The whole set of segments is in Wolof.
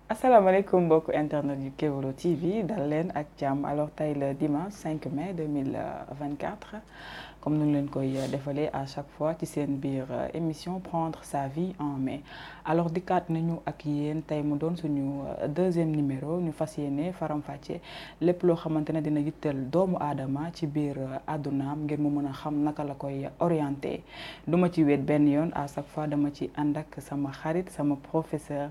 asalaamaaleykum mbokku internet yu Kéwoulo TV dal leen ak jàmm alors tey le dimanche 5 mai 2024 comme nu leen koy defalee à chaque fois ci seen biir émission prendre sa vie en main alors dikkaat nañu ak yéen tey mu doon suñu deuxième numéro ñu fas yéene faram-fàcce lépp loo xamante ne dina yitteel doomu aadama ci biir àddunaam ngir mu mën a xam naka la koy orienté duma ci wéet benn yoon à chaque fois dama ci ànd ak sama xarit sama professeur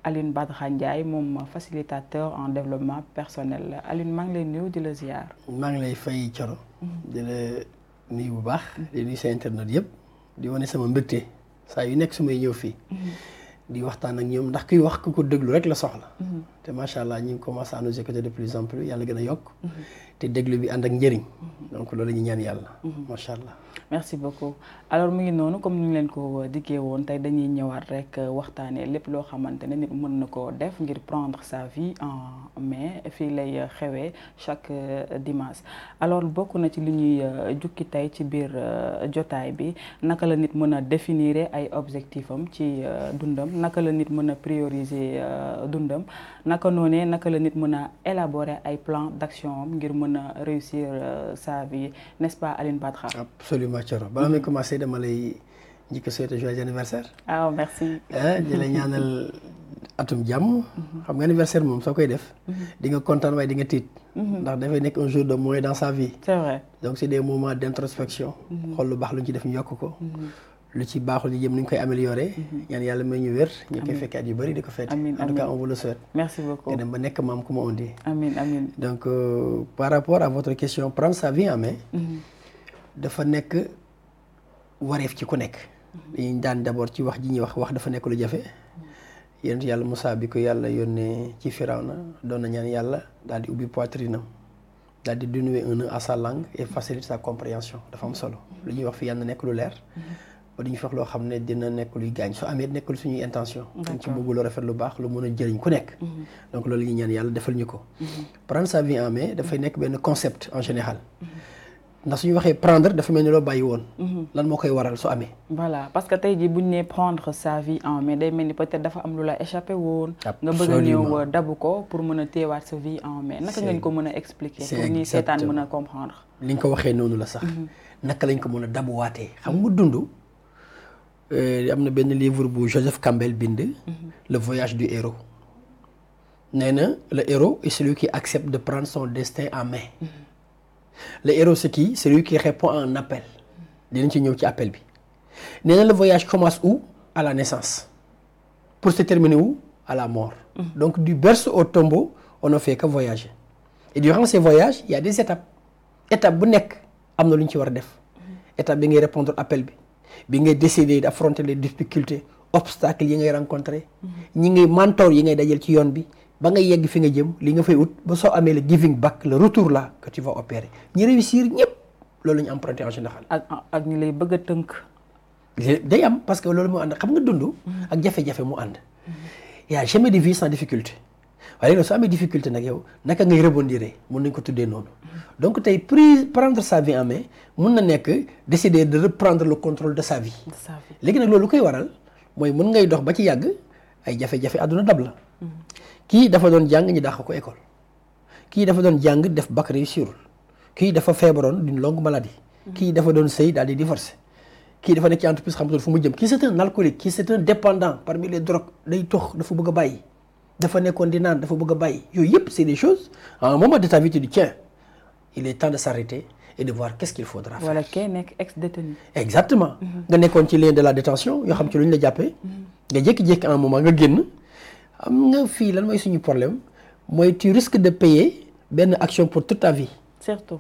Alioune Badara Ndiaye moom facilitateur en développement personnel Alioune maa ngi lay nuyu di la ziar. maa ngi lay fay Coro. di la nuyu bu baax. di nuyu sa internet yëpp. di wane sama mbégte saa yu nekk su may ñëw fii. di waxtaan ak ñoom ndax kuy wax ku ko déglu rek la soxla. te macha allah ñu ngi commencé à nous écouter de plus en plus yàlla gën a yokk. te déglu bi ànd ak njëriñ. donc loolu la ñu ñaan yàlla. macha allah. merci beaucoup alors mu ngi noonu comme ni ñu leen ko diggee woon tey dañuy ñëwaat rek waxtaanee lépp loo xamante ne nit mën na koo def ngir prendre sa vie en main fii lay xewee chaque dimanche alors bokk na ci li ñuy jukki tey ci biir jotaay bi naka la nit mën a définir ay objectifs am ci dundam naka la nit mën a prioriser dundam naka noonee naka la nit mën a élaborer ay plan d'action am ngir mën a réussir sa vie n'est-ce pas Alioune Badara? Absolument Thioro balaa may commencer dama lay njëkk a souhaiter joyeux anniversaire. ah merci. di la ñaanal atum jàmm. xam nga anniversaire moom soo koy def. di nga kontaan waaye di nga tiit. ndax dafay nekk un jour de moins dans sa vie. c'est vrai. donc c'est des moments d'introspection. xool lu baax lu ñu ci def ñu yokk ko. lu ci baaxul ñu jëm ni ñu koy améliorer. ñaan yàlla may ñu wér. ñu koy fekk at yu bëri di ko fête. amiin en tout cas on vous le souhaite. merci beaucoup te dem ba nekk maam comme on dit. amiin amiin. donc par rapport à votre question prendre sa vie en main. dafa nekk wareef ci ku nekk. dañuy daan d'abord ci wax ji ñuy wax dafa nekk lu jafe. yonent yàlla Moussa bi ko yàlla yónnee ci Firawna doon na ñaan yàlla daal di ubbi poitrine am daal di dénouer un nœud à sa langue et faciliter sa compréhension dafa am solo. lu ñuy wax fi yàlla nekk lu leer. ba duñu fex loo xam ne dina nekk luy gaañ su amee nekkul suñuy intention. dañ ci bëgg lu rafet lu baax lu mën a jëriñ ku nekk. donc loolu ñu ñaan yàlla defal ñu ko. prendre sa vie en main dafay nekk benn concept en général. ndax suñu waxee prendre dafa mel ni loo bàyyi woon. lan moo koy waral su amee. voilà parce que tey jii bu ñu nee prendre sa vie en main day mel ni peut-être dafa am lu la échappé woon. nga bëgg a ñëw dabu ko pour mën a téewaat sa vie en main. naka ngeen ko mën a expliquer. pour ñi seetaan mën a comprendre. li nga ko waxee noonu la sax. naka lañ ko mën a dabuwaatee. xam nga dund. am na benn livre bu Joseph Campbell bind. Le voyage du héros. nee na le héros est celui qui accepte de prendre son destin en main. Le héros c'est qui? C'est lui qui répond à un appel. dinañ ci ñëw ci appel bi. nee na le voyage commence où? À la naissance. pour se terminer où? À la mort. donc du berceau au tombeau on ne fait que voyager. et durant ces voyages il y a des étapes. étape bu nekk am na lu ñu ci war a def. étape bi ngay répondre appel bi. bi ngay décider d'affronter les difficultés obstacles yi ngay rencontrer. ñi ngay mentor yi ngay dajal ci yoon bi. ba nga yegg fi nga jëm li nga fay ut ba soo amee le giving back le retour là que tu vas opérer ñi réussir ñëpp loolu la ñu emprunté en général. ak ñi lay bëgg a tënk. day am parce que loolu moo ànd xam nga dund. ak jafe-jafe mu ànd. y a jamais de vie sans difficulté waaye nag soo amee difficulté nag yow naka ngay rebondir mun nañ ko tuddee noonu. donc tey prendre sa vie en main mun na nekk décider de reprendre le contrôle de sa vie. léegi nag loolu lu koy waral mooy mun ngay dox ba ci yàgg ay jafe-jafe àdduna dab la. kii dafa doon jàng ñi dàq ko école kii dafa doon jàng def bac réussirul kii dafa feebaroon d'une longue maladie kii dafa doon sëy daal di divorcé kii dafa nekk ci entreprise xamatul fu mu jëm kii c'est un alcoolique kii c'est un dépendant parmi les drogues day tox dafa bëgg a bàyyi dafa nekkoon di naan dafa bëgg a bàyyi yooyu yëpp c'est des choses à un moment de ta vie tu dis tiens il est temps de s'arrêter et de voir qu'est-ce qu'il faudra faire. wala kay nekk ex-détenu. exactement nga nekkoon ci lien de la détention yoo xam ci lu ñu la jàppee nga jékki-jékki à un moment nga génn am nga fii lan mooy suñu problème mooy tu risques de payer benn action pour toute ta vie. surtout.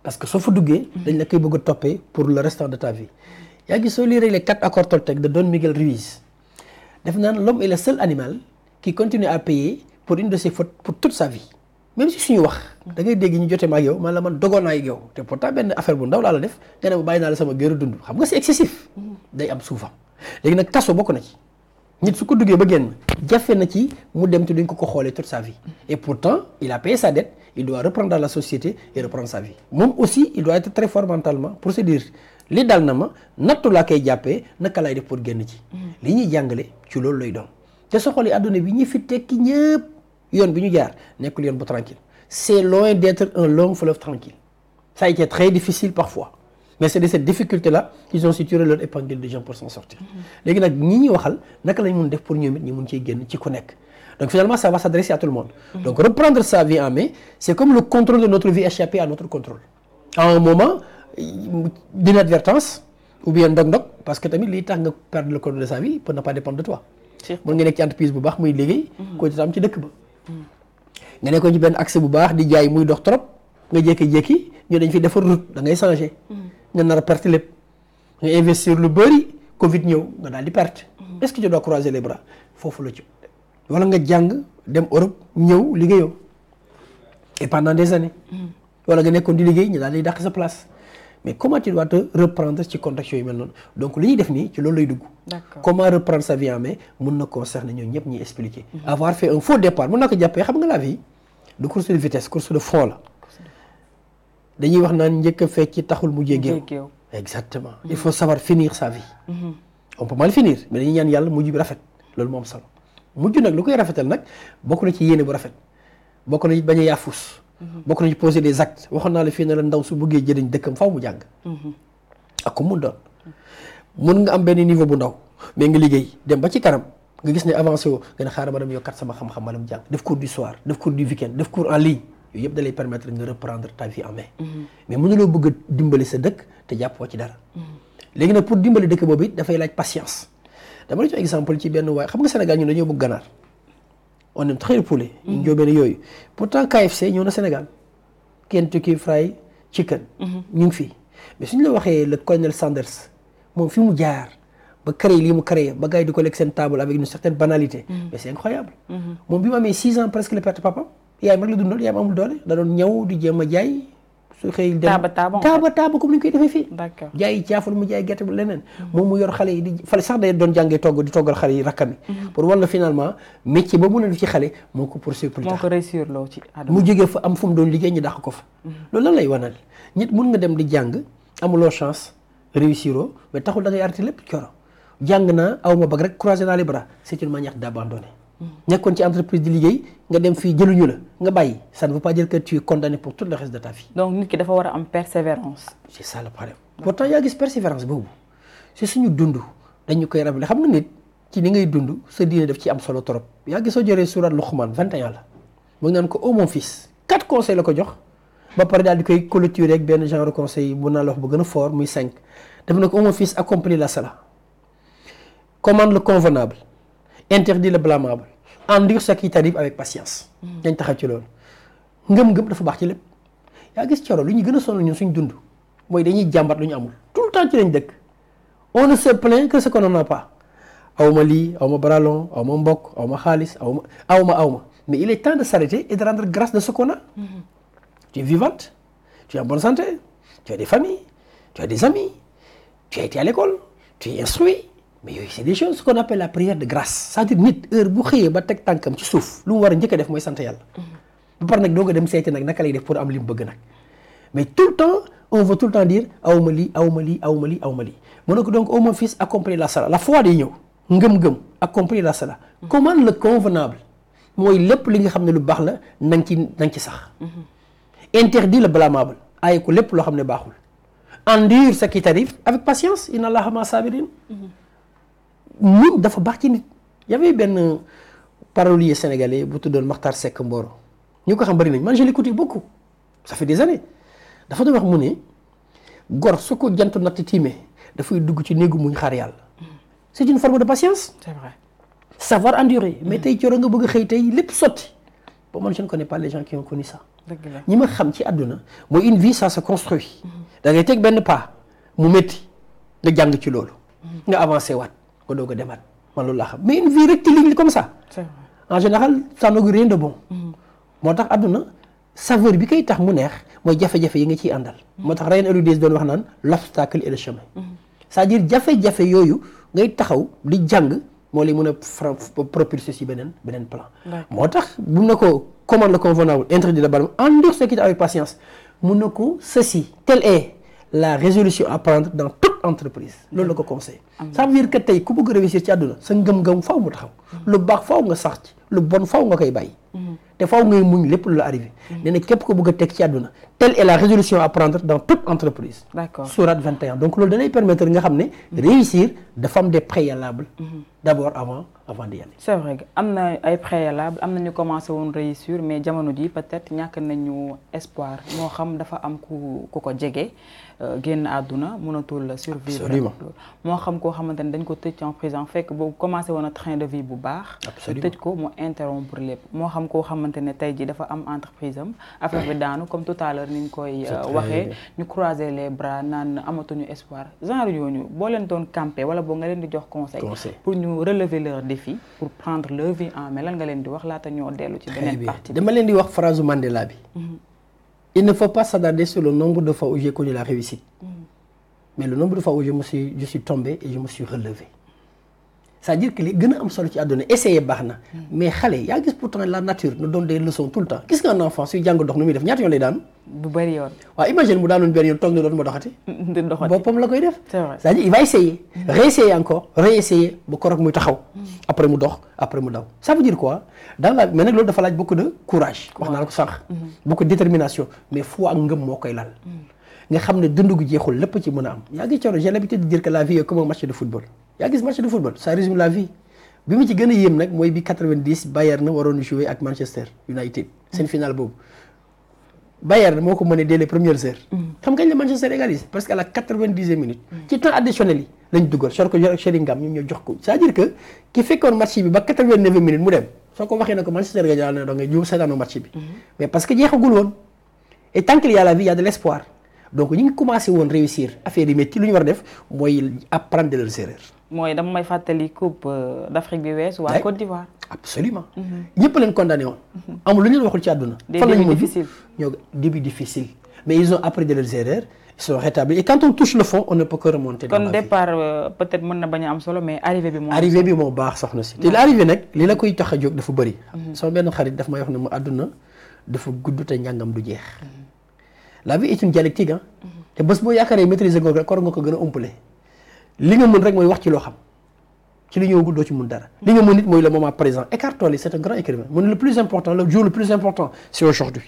parce que soo fa duggee. dañ la koy bëgg a toppee pour le restant de ta vie. yaa ngi soo lire les 4 accords Toltec de Don Miguel Ruiz def naan l'homme est le seul animal qui continue à payer pour une de ses fautes pour toute sa vie. même si suñu wax da ngay dégg ñu jotee ma ak yow man la man dogoon naa ak yow te pourtant benn affaire bu ndaw laa la def nga ne ma bàyyi naa la sama géeru dund xam nga c'est excessif. day am souvent léegi nag kaso bokk na ci. nit su ko duggee ba génn jafe na ci mu dem te duñ ko xoolee toute sa vie et pourtant il a payé sa dette il doit reprendre dans la société et reprendre sa vie moom aussi il doit être très fort mentalement pour se dire li dal na ma nattu laa koy jàppee naka laay def pour génn ci li ñuy jàngale ci loolu lay doon te soo xoolee àdduna bi ñi fi tekki ñëpp yoon bi ñu jaar nekkul yoon bu tranquille c'est loin d'être un long fleuve tranquille ça a été très difficile parfois mais c'est de cette difficulté là qu'ils ont su tirer leur épingle de jeu pour s'en sortir léegi nag ñi ñuy waxal naka lañ mun def pour ñoom it ñu mun ciy génn ci ku nekk donc finalement ça va s'adresser à tout le monde donc reprendre sa vie en main c'est comme le contrôle de notre vie échappé à notre contrôle à un moment d'inadvertance ou bien ndog-ndog parce que tamit lii tax nga perdre le contrôle de sa vie peut ne pas dépendre de toi mën nga nekk ci entreprise bu baax muy liggéey ko ci am ci dëkk ba nga nekkoon ci benn accès bu baax di jaay muy dox trop nga jékki-jékki ñu dañ fi defar route da ngay changer nga nar a perte lépp nga investir lu bëri Covid ñëw nga daal di perte est-ce que tu dois croiser les bras foofu la ci wala nga jàng dem Europe ñëw liggéeyoo et pendant des années wala nga nekkoon di liggéey ñu daal di dàq sa place mais comment tu dois te reprendre ci contexte yooyu mel noonu donc li ñuy def nii ci loolu lay dugg comment reprendre sa vie en main mun na concerner ñoom ñëpp ñuy expliquer avoir fait un faux départ mun na ko jàppee xam nga la vie du course de vitesse course de fond la dañuy wax naan njëkk a fecc taxul mujjee géew exactement il faut savoir finir sa vie on peut mal finir mais dañuy ñaan yàlla mujj bi rafet loolu moom solo mujj nag lu koy rafetal nag bokk na ci yéene bu rafet bokk na ci bañ a yaafus bokk na ci poser des actes waxoon naa la fii ne la ndaw su bëggee jëriñ dëkkam faw mu jàng ak ko mun doon mun nga am benn niveau bu ndaw mais nga liggéey dem ba ci kanam nga gis ne avancé woo nga ne xaaral ma dem yokkat sama xam-xam ma dem jàng def cours du soir def cours du week-end def cours en ligne yooyu yëpp da lay permettre nga reprendre ta vie en main mais mënuloo bëgg a dimbali sa dëkk te jàppoo ci dara léegi nag pour dimbali dëkk boobu it dafay laaj patience dama la jox exemple ci benn waay xam nga Sénégal ñun dañoo bëgg ganaar on aime très le poulet ñu njóobeen yooyu pourtant KFC ñëw na Sénégal Kentucky Fried Chicken ñu ngi fii mais suñu la waxee le colonel Sanders moom fi mu jaar ba créé lii mu créé ba gars yi di ko lekk seen table avec une certaine banalité mais c'est incroyable moom bi mu amee 6 ans presque le perte papa yaay mag la dundal yaay ma amul doole da doon ñëw di jéem a jaay su xëy dem taaba comme ni ñu koy defee fii jaay caafal mu jaay gerte bu leneen moom mu yor xale yi di fale sax day doon jàngee togg di toggal xale yi rakkam yi pour walla finalement métier ba mu ne ci xale moo ko poursuivre plus tard moo ko réussir loo ci mu jógee fa am fu mu doon liggéey ñu dàq ko fa loolu lan lay wanal nit mun nga dem di jàng amuloo chance réussiroo mais taxul da ngay arrêté lépp coro jàng naa aw ma bag rek croiser dans les bras c'est une manière d'abandonner nekkoon ci entreprise di liggéey nga dem fii jëluñu la nga bàyyi ça ne veut pas dire que tu es condamné pour tout le reste de ta vie. donc nit ki dafa war a am persévérance. c'est ça le problème. pourtant yaa gis persévérance boobu si suñu dund dañu koy rappeler xam nga nit ci ni ngay dund sa diine daf ci am solo trop yaa gis soo jëree surat Luqman 21 la mu ngi naan ko oh mon fils 4 conseils la ko jox ba pare daal di koy clôturer ak benn genre conseil bu naan la wax bu gën a fort muy 5 def na ko oh mon fils accomplis la salat commande le convenable interdit le blâmable endure ce qui t'arrive avec patience. dañ taxaw ci loolu ngëm-ngëm dafa baax ci lépp yaa gis coro lu ñu gën a sonal ñun suñ dund mooy dañuy jàmbat lu ñu amul tout le temps ci lañ dëkk on ne se plaint que ce qu'on n'en a pas aw ma lii aw ma bralon aw ma mbokk aw ma xaalis aw ma mais il est temps de s'arrêter et de rendre grâce de ce qu'on a. Tu es vivante, tu es en bonne santé, tu as des familles, tu as des amis, tu as été à l'école, tu es instruit. mais yooyu c'est des choses qu'on appelle la prière de grâce c'est-à-dire nit heure bu xëyee ba teg tànkam ci suuf lu mu war a njëkk a def mooy sant yàlla ba pare nag doo ko dem seeti nag naka lay def pour am li mu bëgg nag mais tout le temps on veut tout le temps dire awma lii mu ne ko donc oh mon fils accomplis la salat la foi day ñëw ngëm-ngëm accomplis la salat commande le convenable mooy lépp li nga xam ne lu baax la na nga ci sax interdit le blâmable aaye ko lépp loo xam ne baaxul endure ce qui t'arrive avec patience inna allaha ma sabirin muñ dafa baax ci nit y avait benn parolier sénégalais bu tuddoon Makhtar Seck Mboro ñu ko xam bari nañ man je l'écoute beaucoup ça fait des années dafa doon wax mu ne gor su ko jant natt tiimee dafay dugg ci néegu muñ xaar yàlla c'est une forme de patience c'est vrai savoir endurer mais tey coro nga bëgg a xëy tey lépp sotti bon man je ne connais pas les gens qui ont connu ça ñi ma xam ci àdduna mooy une vie ça se construit da ngay teg benn pas mu métti nga jàng ci loolu nga avancé waat nga doog a demaat man loolu laa xam mais une vie rectiligne comme ça en général ça n'augure rien de bon moo tax àdduna saveur bi koy tax mu neex mooy jafe-jafe yi nga ciy àndal moo tax Ryan Holiday doon wax naan l'obstacle et le chemin c'est-à-dire jafe-jafe yooyu ngay taxaw di jàng moo lay mën a propulser si beneen plan moo tax mun na ko commande le convenable interdit le blâmable endure ce qui avec patience mun na ko ceci telle est la résolution à prendre dans toute entreprise loolu la ko conseil ça veut dire que tey ku bëgg réussir ci àdduna sa ngëm-ngëm faw mu taxaw lu baax faw nga sax ci lu bon faw nga koy bàyyi te faw ngay muñ lépp lu la arrivé nee na képp ko bëgg a teg ci àdduna telle est la résolution à prendre dans toute entreprise. D'accord. Sourate 21 donc loolu danay permettre nga xam ne réussir dafa am des préalables d'abord avant d'y aller. C'est vrai am na ay préalables am na ñu commencé woon réussir mais jamono ji peut-être ñàkk nañu espoir moo xam dafa am ku ko jege génn àdduna mënatul survivre. Absolument. moo xam koo xamante ne dañ ko tëj en prison fekk boobu commencé woon a train de vie bu baax. Absolument. tëj ko mu interrompre lépp moo xam koo xamante ne tey ji dafa am entreprise am affaire bi daanu comme tout à l'heure ni ñu koy waxee ñu croiser les bras naan amatuñu espoir genre yooyu boo leen doon camper wala boo nga leen di jox conseil pour ñu relever leur défi pour prendre leur vie en main lan nga leen di wax laata ñoo dellu ci beneen partie dama leen di wax phrase Mandela bi il ne faut pas s'attarder sur le nombre de fois où j'ai connu la réussite mais le nombre de fois où je suis tombé et je me suis relevé c'est-à-dire que li gën a am solo ci àdduna essayer baax na mais xale yaa gis pourtant la nature nous donne des leçons tout le temps gis nga un enfant suy jàng dox nu muy def ñaata yoon lay daanu bu bëri yoon waaw imagine mu daanoon benn yoon toog na dootuma doxati boppam la koy def c'est vrai c'est-à-dire il va essayer réessayer encore réessayer ba korog muy taxaw après mu dox après mu daw ça veut dire quoi dans la mais nag loolu dafa laaj beaucoup de courage wax naa la ko sànq beaucoup de détermination mais foi ak ngëm moo koy lal nga xam ne dund gu jeexul lépp ci mën a am yaa ngi coono j'ai l'habitude de dire que la vie est comme un match de football yaa gis match de football ça résume la vie bi mu ci gën a yéem nag mooy bi 90 Bayern waroon jouer ak Manchester United seen finale boobu Bayern moo ko mené dès les premières heures xam kañ la Manchester égalise parce que à la 90e minute ci temps additionnel yi lañ dugal sor ko ak Sheringham ñoom ñoo jox ko c'est-à-dire que ki fekkoon match bi ba 89e minute mu dem soo ko waxee ne ko Manchester ga jàll na da nga jiw seetaanoo match bi mais parce que jeexagul woon et tant qu'il y a la vie il y a de l'espoir donc ñu ngi commencé woon réussir affaire yi métti lu ñu war a def mooy apprendre de leurs erreurs. mooy dama may fàttali coupe d'Afrique bi wees waa Côte d'Ivoire. absolument ñëpp leen condamné woon. amul lu ñu leen waxul ci àdduna. fan la ñu difficile ñoo début difficile mais ils ont appris de leurs erreurs ils sont rétablis et quand on touche le fond on ne peut que remonter. dans la vie kon départ peut-être mën na bañ a am solo mais arrivé bi moo. arrivé bi moo baax soxna si. te l'arrivée nag li la koy tax a jóg dafa bëri. sama benn xarit daf may wax ne mu àdduna dafa gudd te njàngam du jeex. la vie est une dialectique ah. te bés boo yaakaaree maîtriser nga ko nga ko gën a umpale li nga mën rek mooy wax ci loo xam ci li ñëwagul doo ci mën dara li nga mën nit mooy le moment présent Eckhart Tolle c'est un grand écrivain mu ne le plus important le jour le plus important c'est aujourd'hui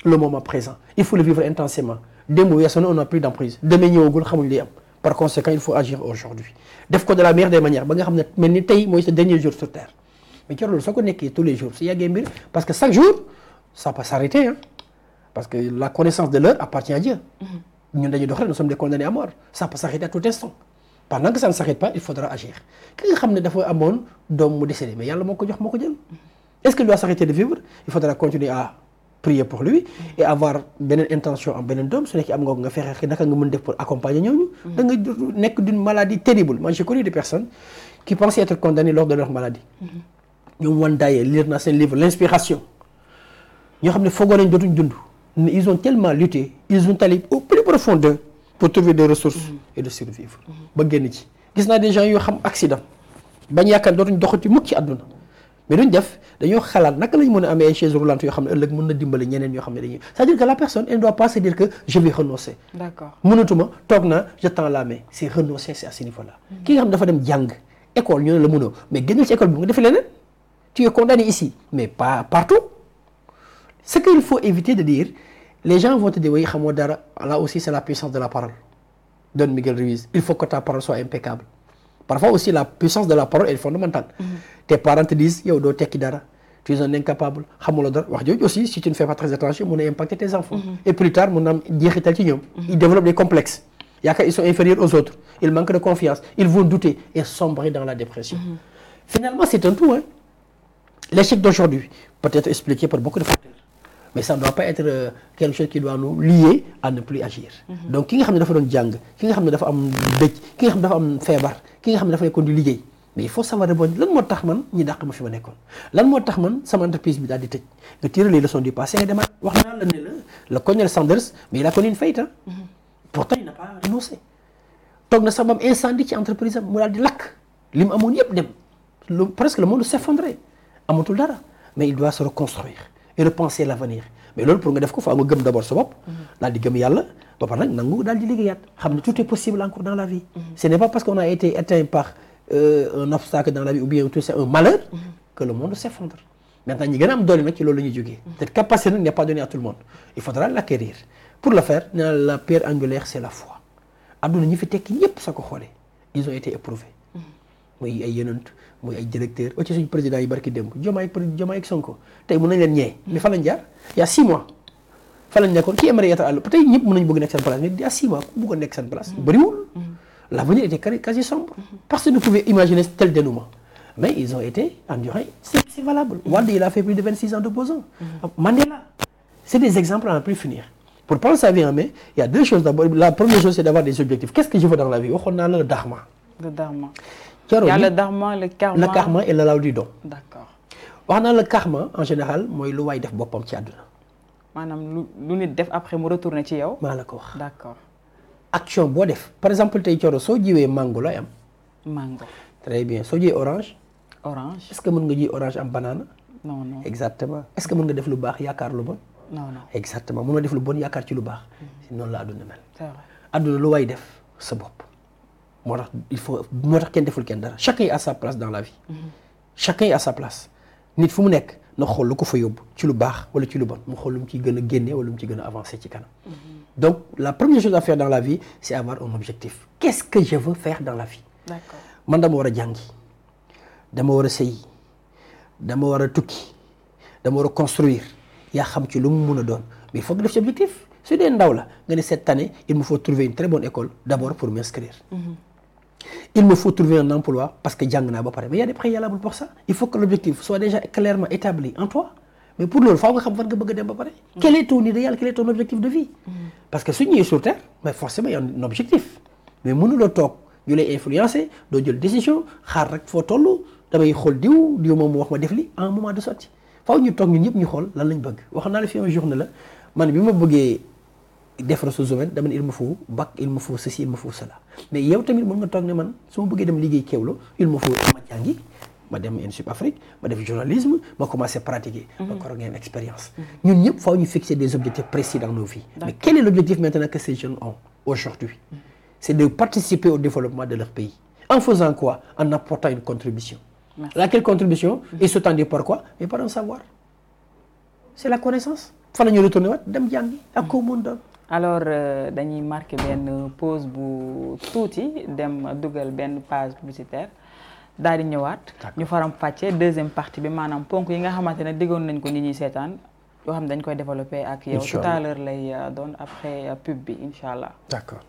le moment présent il faut le vivre intensément démb weesu na on n'a plus d'emprise demain ñëwagul xamuñ li am par conséquent il faut agir aujourd'hui def ko de la meilleure des manières ba nga xam ne mel ni tey mooy sa dernier jour sur terre mais ci loolu soo ko nekkee tous les jours su yàggee mbir parce que chaque jour ça peut s'arrêter hein parce que la connaissance de l'heure appartient à Dieu. ñun dañuy dox rek nous sommes des condamnés à mort ça peut s'arrêter à tout instant pendant que ça ne s'arrête pas il faudra agir ki nga xam ne dafa amoon doom mu décédé mais yàlla moo ko jox moo ko jël est-ce qu'il doit s'arrêter de vivre il faudra continuer à prier pour lui et avoir beneen intention am beneen doom su nekkee am nga fexe naka nga mën def pour accompagner ñooñu da nga nekk d'une maladie terrible moi j'ai connu des personnes qui pensaient être condamnées lors de leur maladie ñoom wan daye lire naa seen livre l'inspiration ñoo xam ne foogoo nañ dootuñ dund mais ils ont tellement lutté ils ont allé au plus profond d'eux pour trouver des ressources et de survivre ba génn ci gis naa des gens yoo xam accident bañ yaakaar dootuñ doxati mukk ci àdduna mais duñ def dañoo xalaat naka lañ mën a amee ay chaises roulantes yoo xam ne ëllëg mën na dimbali ñeneen yoo xam ne dañuy c'est-à-dire que la personne elle ne doit pas se dire que je vais renoncer d'accord mënatuma toog naa je tends la main c'est renoncer c'est à ce niveau là ki nga xam dafa dem jàng école ñu ne la mënoo mais génnal ci école bi nga defee leneen tu es condamné ici mais pas partout ce qu'il faut éviter de dire les gens vont te dire oui xamoo dara là aussi c'est la puissance de la parole Don Miguel Ruiz il faut que ta parole soit impeccable parfois aussi la puissance de la parole est fondamentale tes parents te disent yow doo tekki dara tu es un incapable xamuloo dara wax jooju aussi si tu ne fais pas très attention mën na impacter tes enfants et plus tard mën na am jeexital ci ñoom ils développent des complexes yaakaar ils sont inférieurs aux autres ils manquent de confiance ils vont douter et sombrer dans la dépression finalement c'est un tout hein l'échec d'aujourd'hui peut être expliqué par beaucoup de facteurs mais ça ne doit pas être quelque chose qui doit nous lier à ne plus agir donc ki nga xam ne dafa doon jàng ki nga xam ne dafa am dëj ki nga xam ne dafa am feebar ki nga xam ne dafa nekkoon di liggéey mais il faut savoir répondre lan moo tax man ñi dàq ma fi ma nekkoon lan moo tax man sama entreprise bi daal di tëj nga tirer les leçons du passé nga demaat wax naa la ne la le colonel Sanders mais il a connu une faillite pourtant il n'a pas renoncé toog na sax ba am incendie ci entreprise am mu daal di lakk li mu amoon yëpp dem presque le monde s'effondrait amatul dara mais il doit se reconstruire et repenser l'avenir mais loolu pour nga def ko faa nga gëm d'abord sa bopp daal di gëm yàlla ba pare nag nangu daal di liggéeyaat xam ne tout est possible encore dans la vie. Ce n'est pas parce qu'on a été atteint par un obstacle dans la vie ou bien tout c'est un malheur que le monde s'effondre. Maintenant ñi gën a am doole nag ci loolu la ñuy jógee. Cette capacité nag n'est pas donnée à tout le monde. Il faudra l'acquérir. Pour le faire la pierre angulaire c'est la foi. Adduna ñi fi tekki ñëpp sa ko xoolee ils ont été éprouvés. muy ay yenant muy ay directeur ba ci suñu président yi barki démb Diomaye ak Sonko tey mën nañ leen ñee mais fan lañ jaar il y a 6 mois fan lañ nekkoon qui aimerait être à l'eau tey ñëpp mën nañ bëgg nekk seen place mais il y a 6 mois ku bëggoon nekk seen place bëriwul. L'avenir était quasi sombre. Personne ne pouvait imaginer tel dénouement. Mais ils ont été endurés. C'est valable. Wade, il a fait plus de 26 ans d'opposant. Mandela. C'est des exemples à ne plus finir. Pour prendre sa vie en main, il y a 2 choses. D'abord, la première chose, c'est d'avoir des objectifs. Qu'est-ce que je veux dans la vie? On a le dharma. Le dharma. Il y a le dharma, le karma. Le karma et le law du don. D'accord. On a le karma, en général, moi, il y a def bopam ci aduna. Manam lu nit def après mu retourner ci yow. Maa la ko wax. D'accord. Action boo def par exemple tey Thioro soo jiwee mango looy am. Mango. Très bien soo jiwee orange. Orange. Est-ce que mën nga ji orange am banana. Non non. Exactement est-ce que mën nga def lu baax yaakaar lu bon. Non non. Exactement mën nga def lu bon yaakaar ci lu baax. si noonu la àdduna mel. C'est vrai. àdduna lu way def sa bopp. moo tax il faut moo tax kenn deful kenn dara chacun a sa place dans la vie. Chacun a sa place. Nit fu mu nekk na xool lu ko fa yóbbu ci lu baax wala ci lu bon mu xool lu mu ciy gën a génne wala lu mu ciy gën a avancer ci kanam. Donc la première chose à faire dans la vie c'est avoir un objectif. Qu'est-ce que je veux faire dans la vie? D'accord. Man dama war a jàngi dama war a sëyi dama war a tukki dama war a construire yaa xam ci lu mu mun a doon mais il faut que def ci objectif su dee ndaw la nga ne cette année il me faut trouver une très bonne école d'abord pour m'inscrire. Il me faut trouver un emploi parce que jàng naa ba pare mais il y a des préalables pour ça. Il faut que l'objectif soit déjà clairement établi en toi. Mais pour loolu faaw nga xam fan nga bëgg a dem ba pare. Quel est ton idéal, quel est ton objectif de vie? Parce que su ñëwee sur terre mais forcément il y a un objectif mais mënuloo toog ñu lay influencer doo jël décision xaar rek foo toll damay xool diw moom mu wax ma def li à un moment de sortie faaw ñu toog ñun ñëpp ñu xool lan lañ bëgg. wax naa la fi un jour ne la man bi ma bëggee def ressources humaines dama ne il me faut bac il me faut ceci il me faut cela mais yow tamit mën nga toog ne man su ma bëggee dem liggéey Kéwoulo il me faut ma jàngi ma dem INSUP Afrique ma def journalisme ma commencé pratiquer. ba koroog ngeen expérience. ñun ñëpp faaw ñu fixer des objectifs précis dans nos vies. Mais quel est l'objectif maintenant que ces jeunes ont aujourd'hui? C'est de participer au développement de leur pays. En faisant quoi? En apportant une contribution. Merci. Laquelle contribution? Ils s'attendaient par quoi? Mais par un savoir. C'est la connaissance. fa la ñu retourner waat dem jàngi ak koo mën doon. Alors dañuy marqué benn pause bu tuuti dem dugal benn page publicitaire daal di ñëwaat. ñu faram fàccee deuxième partie bi maanaam ponk yi nga xamante ne diggoon nañ ko nit ñi seetaan yoo xam ne dañ koy développer ak yow. tout à l'heure lay doon après pub bi incha allah. D'accord.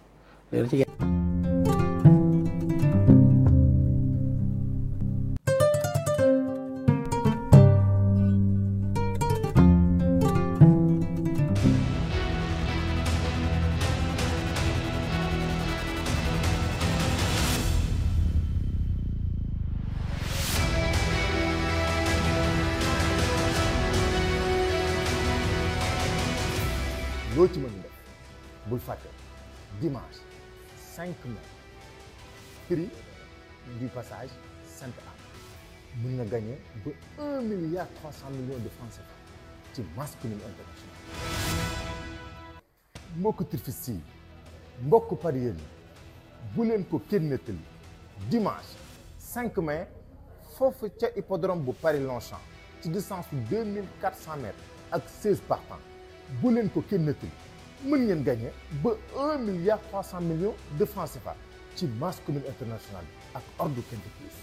loo ci mën def bul fàtte dimanche 5 mai prix du passage Sainte-Anne mën nga gagné ba 1,3 milliard de francs CFA ci masse commune internationale. mbokku turfistes yi mbokku parieurs yi bu leen ko kenn nettali dimanche 5 mai foofu ca hippodrome bu Paris-Longchamp ci distance bu 2400 mètres ak 16 partants. bu leen ko kenn nettali mën ngeen gagné ba 1,3 milliard de francs CFA ci masse commune internationale ak ordre Quinté Plus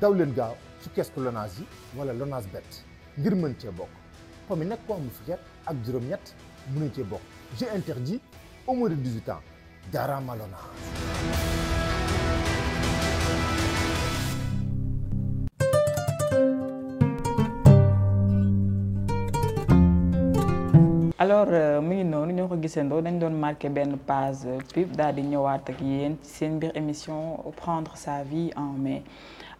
daw leen gaaw ci kiosque Lonase yi wala Lonase Bet ngir mën cee bokk po mi nag ko am fukki at ak juróom-ñett mën nañ cee bokk jeu interdit au moins de 18 ans jaaraama Lonase. alors mu ngi noonu ñoo ko gisandoo dañ doon marqué benn page pub daal di ñëwaat ak yéen ci seen biir émission prendre sa vie en main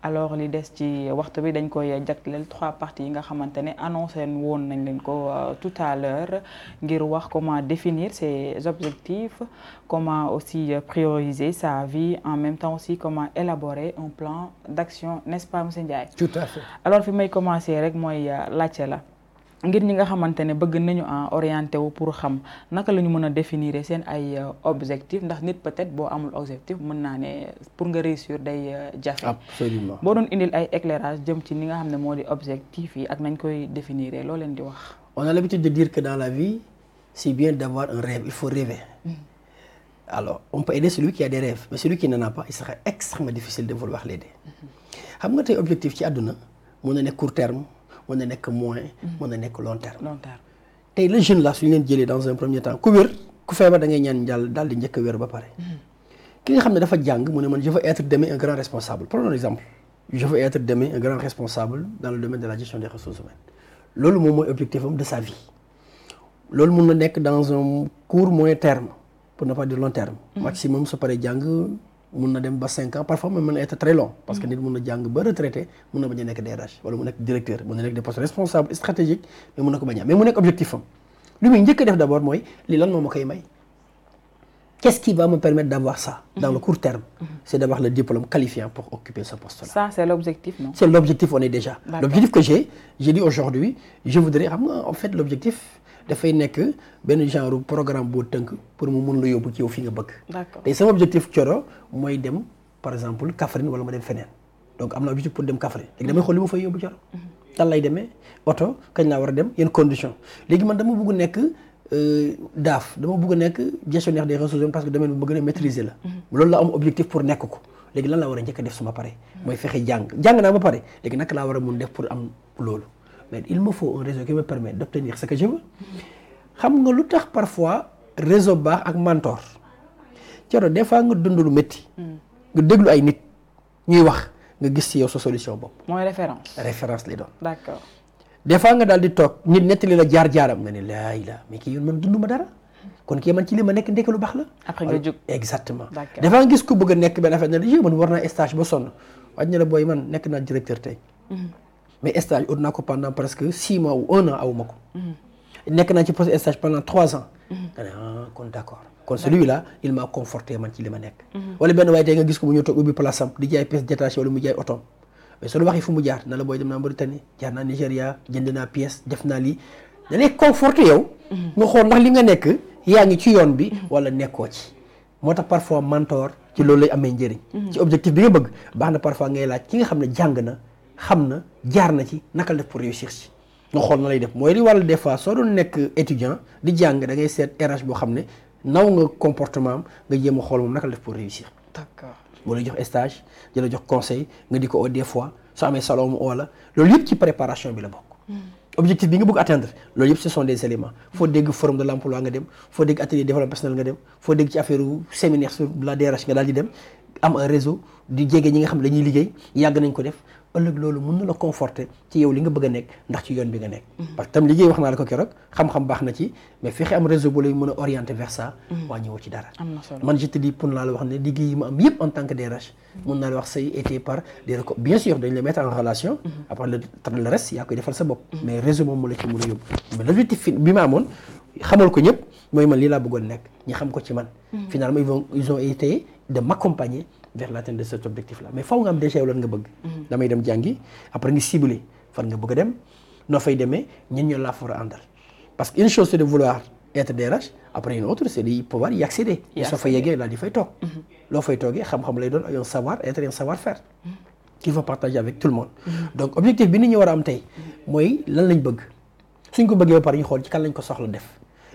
alors li des ci waxtu bi dañ koy jagleel 3 parties yi nga xamante ne annoncé woon nañ leen ko tout à l'heure ngir wax comment définir ses objectifs comment aussi prioriser sa vie en même temps aussi comment élaborer un plan d'action n'est-ce pas monsieur Ndiaye? Tout à fait. alors fi may commencer rek mooy laajte la ngir ñi nga xamante ne bëgg nañu orienté wu pour xam naka la ñu mën a définir seen ay objectif ndax nit peut-être boo amul objectif mën naa ne pour nga réussir day jafe. Absolument. boo doon indil ay éclairage jëm ci ni nga xam ne moo di objectif yi ak nañ koy définir loo leen di wax. On a l'habitude de dire que dans la vie c'est bien d'avoir un rêve, il faut rêver. Alors on peut aider celui qui a des rêves mais celui qui n'en a pas il sera extrêmement difficile de vouloir l'aider. xam nga tey objectif ci àdduna mën na nekk court terme. mën na nekk moyen mën na nekk long terme. tey le jeune là suñu leen jëlee dans un premier temps ku wér ku feebar da ngay ñaan jàll daal di njëkk a wér ba pare. ki nga xam ne dafa jàng mu ne man je veux être demain un grand responsable prenons un exemple. je veux être demain un grand responsable dans le domaine de la gestion des ressources humaines loolu moom mooy objectif am de sa vie. loolu mën na nekk dans un court moyen terme pour ne pas dire long terme. maximum su paree jàng. mun na dem ba 5 ans parfois même mën na être très long parce que nit mun na jàng ba retraité mun na bañ a nekk DRH wala mu nekk directeur mun na nekk des postes responsables stratégiques mais mun na ko bañ a mais mu nekk objectif am li muy njëkk a def d'abord mooy lii lan moo ma koy may qu'est-ce qui va me permettre d'avoir ça dans le court terme c'est d'avoir le diplôme qualifiant pour occuper ce poste-là. Ça c'est l'objectif, non? C'est l'objectif, on est déjà. L'objectif que j'ai dit aujourd'hui je voudrais xam nga en fait l'objectif dafay nekk benn genre programme boo tënk pour mu mun la yóbbu ci yow fi nga bëgg. D'accord. tey sama objectif Thioro mooy dem par exemple Kaffrine wala ma dem feneen donc am na objectif pour dem Kaffrine léegi damay xool li ma fay yóbbu Thioro. lan lay demee oto kañ laa war a dem yenn conditions léegi man dama bëgg nekk DAF dama bëgg nekk gestionnaire des ressources humaines parce que domaine bi bëgg a maîtriser la. loolu la am objectif pour nekk ko léegi lan laa war a njëkk a def suma pare. mooy fexe jàng naa ba pare léegi naka laa war a mun def pour am loolu. mais il me faut un réseau qui me permet d'obtenir ce que je veux xam nga lu tax parfois réseau baax ak mentor Thioro des fois nga dund lu métti nga déglu ay nit ñuy wax nga gis ci yow sa solution bopp. mooy référence lay doon. D'accord. des fois nga daal di toog nit nettali la jaar-jaaram nga ne laay la mais kii yoon man dund ma dara kon kii man ci li ma nekk ndekk lu baax la. après nga jóg exactement. D'accord. des fois nga gis ku bëgg a nekk benn affaire ne la man war naa stage ba sonn waaj ne la booy man nekk naa directeur tey. mais stage ut naa ko pendant presque 6 mois ou 1 an awuma ko. nekk naa ci poste stage pendant 3 ans. nga ne kon d'accord kon celui-là il m'a conforté man ci li ma nekk. wala benn waaye tey nga gis ko mu ñëw toog ubbi place am di jaay pièces détachées wala mu jaay otoom mais soo waxee fu mu jaar na la booy dem naa Mauritanie jaar naa Nigéria jënd naa pièces def naa lii da lay conforté yow. nga xool ndax li nga nekk yaa ngi ci yoon bi wala nekkoo ci. moo tax parfois mentor ci loolu lay amee njëriñ. ci objectif bi nga bëgg baax na parfois ngay laaj ki nga xam ne jàng na. xam na jaar na ci naka la def pour réussir ci nga xool na lay def mooy li waral des fois soo doon nekk étudiant di jàng da ngay seet RH boo xam ne naw nga comportement am nga jéem a xool moom naka la def pour réussir. D'accord. boo lay jox stage di la jox conseil nga di ko oo des fois soo amee salon mu oo la loolu yëpp ci préparation bi la bokk. objectif bi nga bëgg atteindre loolu yëpp ce sont des éléments foo dégg forum de l'emploi nga dem foo dégg atelier développement personnel nga dem foo dégg ci affaire séminaire sur la DRH nga daal di dem am un réseau di jege ñi nga xam ne dañuy liggéey yàgg nañ ko def. ëllëg loolu mën na la conforter ci yow li nga bëgg a nekk ndax ci yoon bi nga nekk. parce que tam liggéey wax naa la ko keroog xam-xam baax na ci mais fexe am réseau bu lay mën a orienter vers ça. wàññiwoo ci dara. am na solo man je te dis pour naa la wax ne liggéey yi ma am yëpp en tant que DRH. mën naa la wax say été par des recours bien sûr dañ la mettre en relation. après le reste yaa koy defal sa bopp. mais réseau moom mu la ci mën a yóbbu. mais l'objectif bi ma amoon xamal ko ñëpp mooy man lii laa bëggoon nekk ñi xam ko ci man. finalement ils ont été de m'accompagner vers l'atteinte de cet objectif-là mais faw nga am déjà lan nga bëgg. damay dem jàngi après nga cibler fan nga bëgg a dem noo fay demee ñun ñoo laa for a àndal parce que une chose c'est de vouloir être DRH après une autre c'est de pouvoir y accéder. soo fa yeggee daal di fay toog. loo fay toogee xam-xam lay doon ay un savoir être un savoir-faire. qu'il faut partager avec tout le monde. donc objectif bi nit ñi war a am tey mooy lan lañ bëgg suñ ko bëggee ba pare ñu xool ci kan lañ ko soxla def.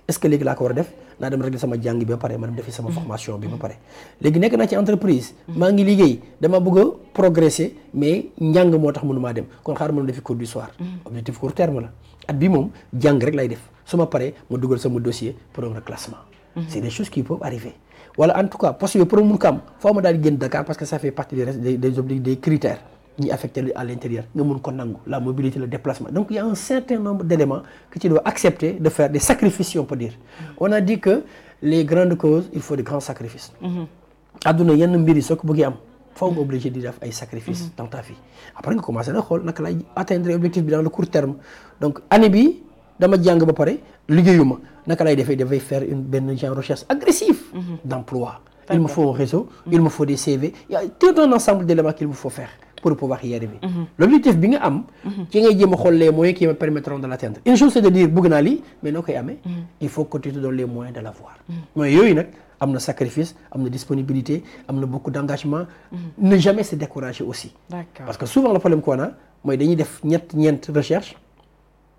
est-ce que léegi laa ko war a def naa dem régler sama jàng bi ba pare ma dem defi sama formation bi ba pare léegi nekk naa ci entreprise maa ngi liggéey dama bëgg a progresser mais njàng moo tax mënumaa dem kon xaaral ma defi cours du soir objectif court terme la at bi moom jàng rek lay def su ma paree ma dugal sama dossier pour un reclassement c'est des choses qui peuvent arriver wala en tout cas poste bi pour mun ko am foo ma daal di génn Dakar parce que ça fait partie des critères ñi affecté à l'intérieur nga mun ko nangu la mobilité le déplacement donc il y a un certain nombre d'éléments que tu dois accepter de faire des sacrifices on peut dire on a dit que les grandes causes il faut de grands sacrifices adduna yenn mbir yi soo ko bëggee am foo nga obligé di def ay sacrifices dans ta vie après nga commencé na xool naka lay atteindre objectif bi dans le court terme donc année bi dama jàng ba pare liggéeyuma naka lay dafay faire benn genre recherche agressive d'emploi il me faut un réseau il me faut des CV il y a tout un ensemble d'éléments qu'il me faut faire pour pouvoir y arriver. L'objectif bi nga am. ci ngay jéem a xool les moyens qui me permettront de l'atteindre. Une chose c'est de dire bëgg naa lii mais noo koy amee. il faut que tu te donnes les moyens de l'avoir. mooy yooyu nag am na sacrifice am na disponibilité am na beaucoup d'engagement. ne jamais se décourager aussi. D'accord. Parce que souvent le problème qu'on a mooy dañuy def ñeent recherche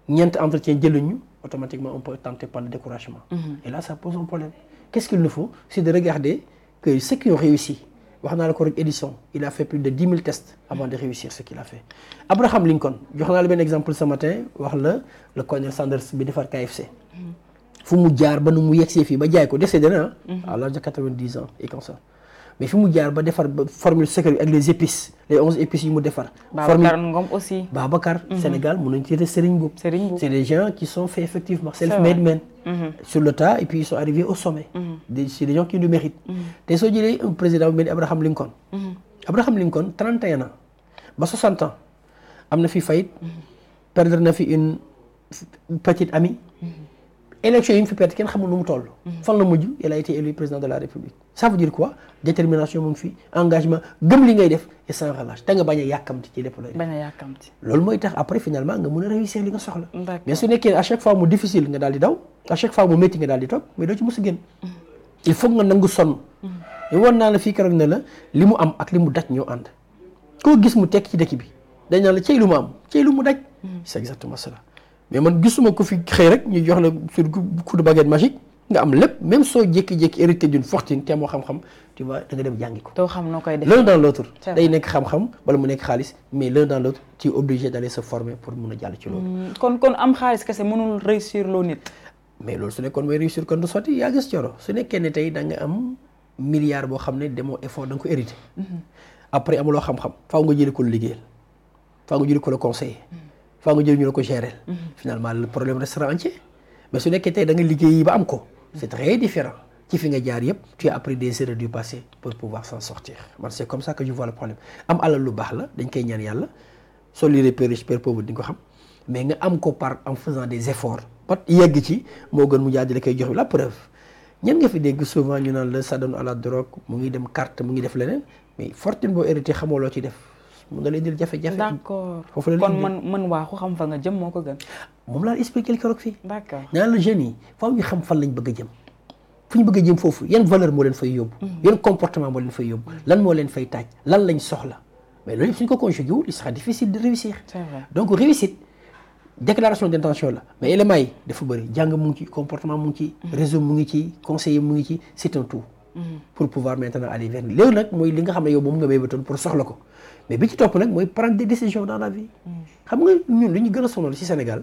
ñeent entretien jëluñu automatiquement on peut tenter par le découragement. Et là ça pose un problème. Qu'est-ce qu'il nous faut? C'est de regarder que ceux qui ont réussi. wax naa la ko rek Edison il a fait plus de 10 000 tests avant de réussir ce qu'il a fait. Abraham Lincoln jox naa la benn exemple ce matin wax la le colonel Sanders bi defar KFC. fu mu jaar ba nu mu yegsee fii ba jaay ko décédé na à l'âge de 90 ans et comme ça. mais fi mu jaar ba defar ba formule secret ak les épices les 11 épices yu mu defar. Babacar Ngom aussi. Babacar. Sénégal mën nañu citer Serigne Mboup. C'est des gens qui sont faits effectivement self-made men. Sur le tas et puis ils sont arrivés au sommet. C'est des gens qui le méritent. te soo jëlee un président bu mel ni Abraham Lincoln. Abraham Lincoln 31 ans ba 60 ans am na fi faillite. perdre na fi une petite amie. élection yi mu fi perte kenn xamul nu mu toll. fan la mujj il a été élu président de la République. ça veut dire quoi détermination mu ngi fi engagement gëm li ngay def et sans relâche te nga bañ a yàkkamti ci lépp lay def. bañ a yàkkamti. loolu mooy tax après finalement nga mën a réussir li nga soxla. mais su nekkee à chaque fois mu difficile nga daal di daw à chaque fois mu métti nga daal di toog mais doo ci mos a génn. il faut nga nangu sonn. yow war naa la fii keroog ne la li mu am ak li mu daj ñoo ànd. koo gis mu tekk ci dëkk bi dañ naan la cey lu mu am cey lu mu daj. c'est exactement cela. mais man gisuma ko fi xëy rek ñu jox la sur coup de baguette magique nga am lépp même soo jékki-jékki hérité d'une fortune te moo xam-xam tu vois da nga dem jàngi ko. doo xam noo koy def l'un dans l'autre day nekk xam-xam wala mu nekk xaalis mais l'un dans l'autre tu es obligé d'aller se former pour mun a jàll ci loolu. kon am xaalis kese mënul réussir loo nit. mais loolu su nekkoon mooy réussir kon du sotti yaa gis coro su nekkee ne tey da nga am milliard boo xam ne demoo effort da nga ko hérité. après amuloo xam-xam faaw nga jëlee ko lu liggéeyal faaw nga jëlee ko la conseiller. faa nga jël ñu la ko gérer. finalement le problème restera entier mais su nekkee tey da nga liggéey ba am ko. c'est très différent ci fi nga jaar yëpp tu as appris des erreurs du passé pour pouvoir s'en sortir man c'est comme ça que je vois le problème am alal lu baax la dañ koy ñaan yàlla soo liree Père riche Père pauvre di nga ko xam mais nga am ko par en faisant des efforts ba yegg ci moo gën mu jaar di la koy jox la preuve ñan nga fi dégg souvent ñu naan la ça donne à la drogue mu ngi dem carte mu ngi def leneen mais fortune boo hérité xamoo loo ci def. mun na leen di jafe-jafe. d'accord foofu la kon mën waaxu xam fa nga jëm moo ko gën. moom laa expliqué keroog fii. d'accord ñaan la jeunes yi faaw ñu xam fan lañ bëgg a jëm fu ñu bëgg a jëm foofu yan valeur moo leen fay yóbbu. yan comportement moo leen fay yóbbu. lan moo leen fay taaj lan lañ soxla mais loolu yëpp suñ ko conjugué wul il sera difficile de réussir. c'est vrai donc réussite déclaration d'intention la mais éléments yi dafa bëri jàng mu ngi ci comportement mu ngi ci. réseau mu ngi ci conseiller mu ngi ci c'est un tout. pour pouvoir maintenant aller vers léegi nag mooy li nga xam ne yow moom nga béybatoon pour soxla ko. mais bi ci topp nag mooy prendre des décisions dans la vie. xam nga ñun li ñu gën a sonal ci Sénégal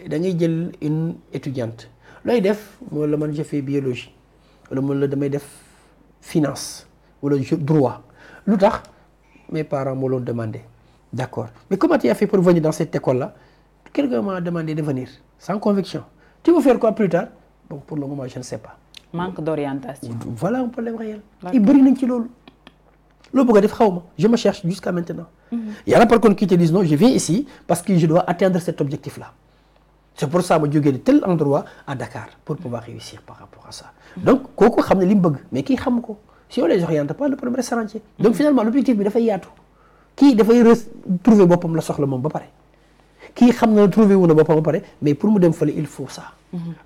da ngay jël une étudiante looy def moo la man je fais biologie wala man la damay def finance wala droit lu tax mes parents moo loon demandé d'accord mais comment tu as fait pour venir dans cette école là quelqu'un m'a demandé de venir sans conviction tu veux faire quoi plus tard bon pour le moment je ne sais pas. manque d'orientation. voilà un problème réel. i bëri nañ ci loolu. loo bëgg a def xaw ma je me cherche jusqu'à maintenant. y en a par contre qui te disent non je viens ici parce que je dois atteindre cet objectif là. c'est pour ça ma jógee de tel endroit à Dakar pour pouvoir réussir par rapport à ça. donc kooku xam ne li mu bëgg mais kii xam ko si on les oriente pas le problème restera entier. donc finalement l'objectif bi dafay yaatu. kii dafay retrouver boppam la soxla moom ba pare. kii xam na trouver wu na boppam ba pare mais pour mu dem fële il faut ça.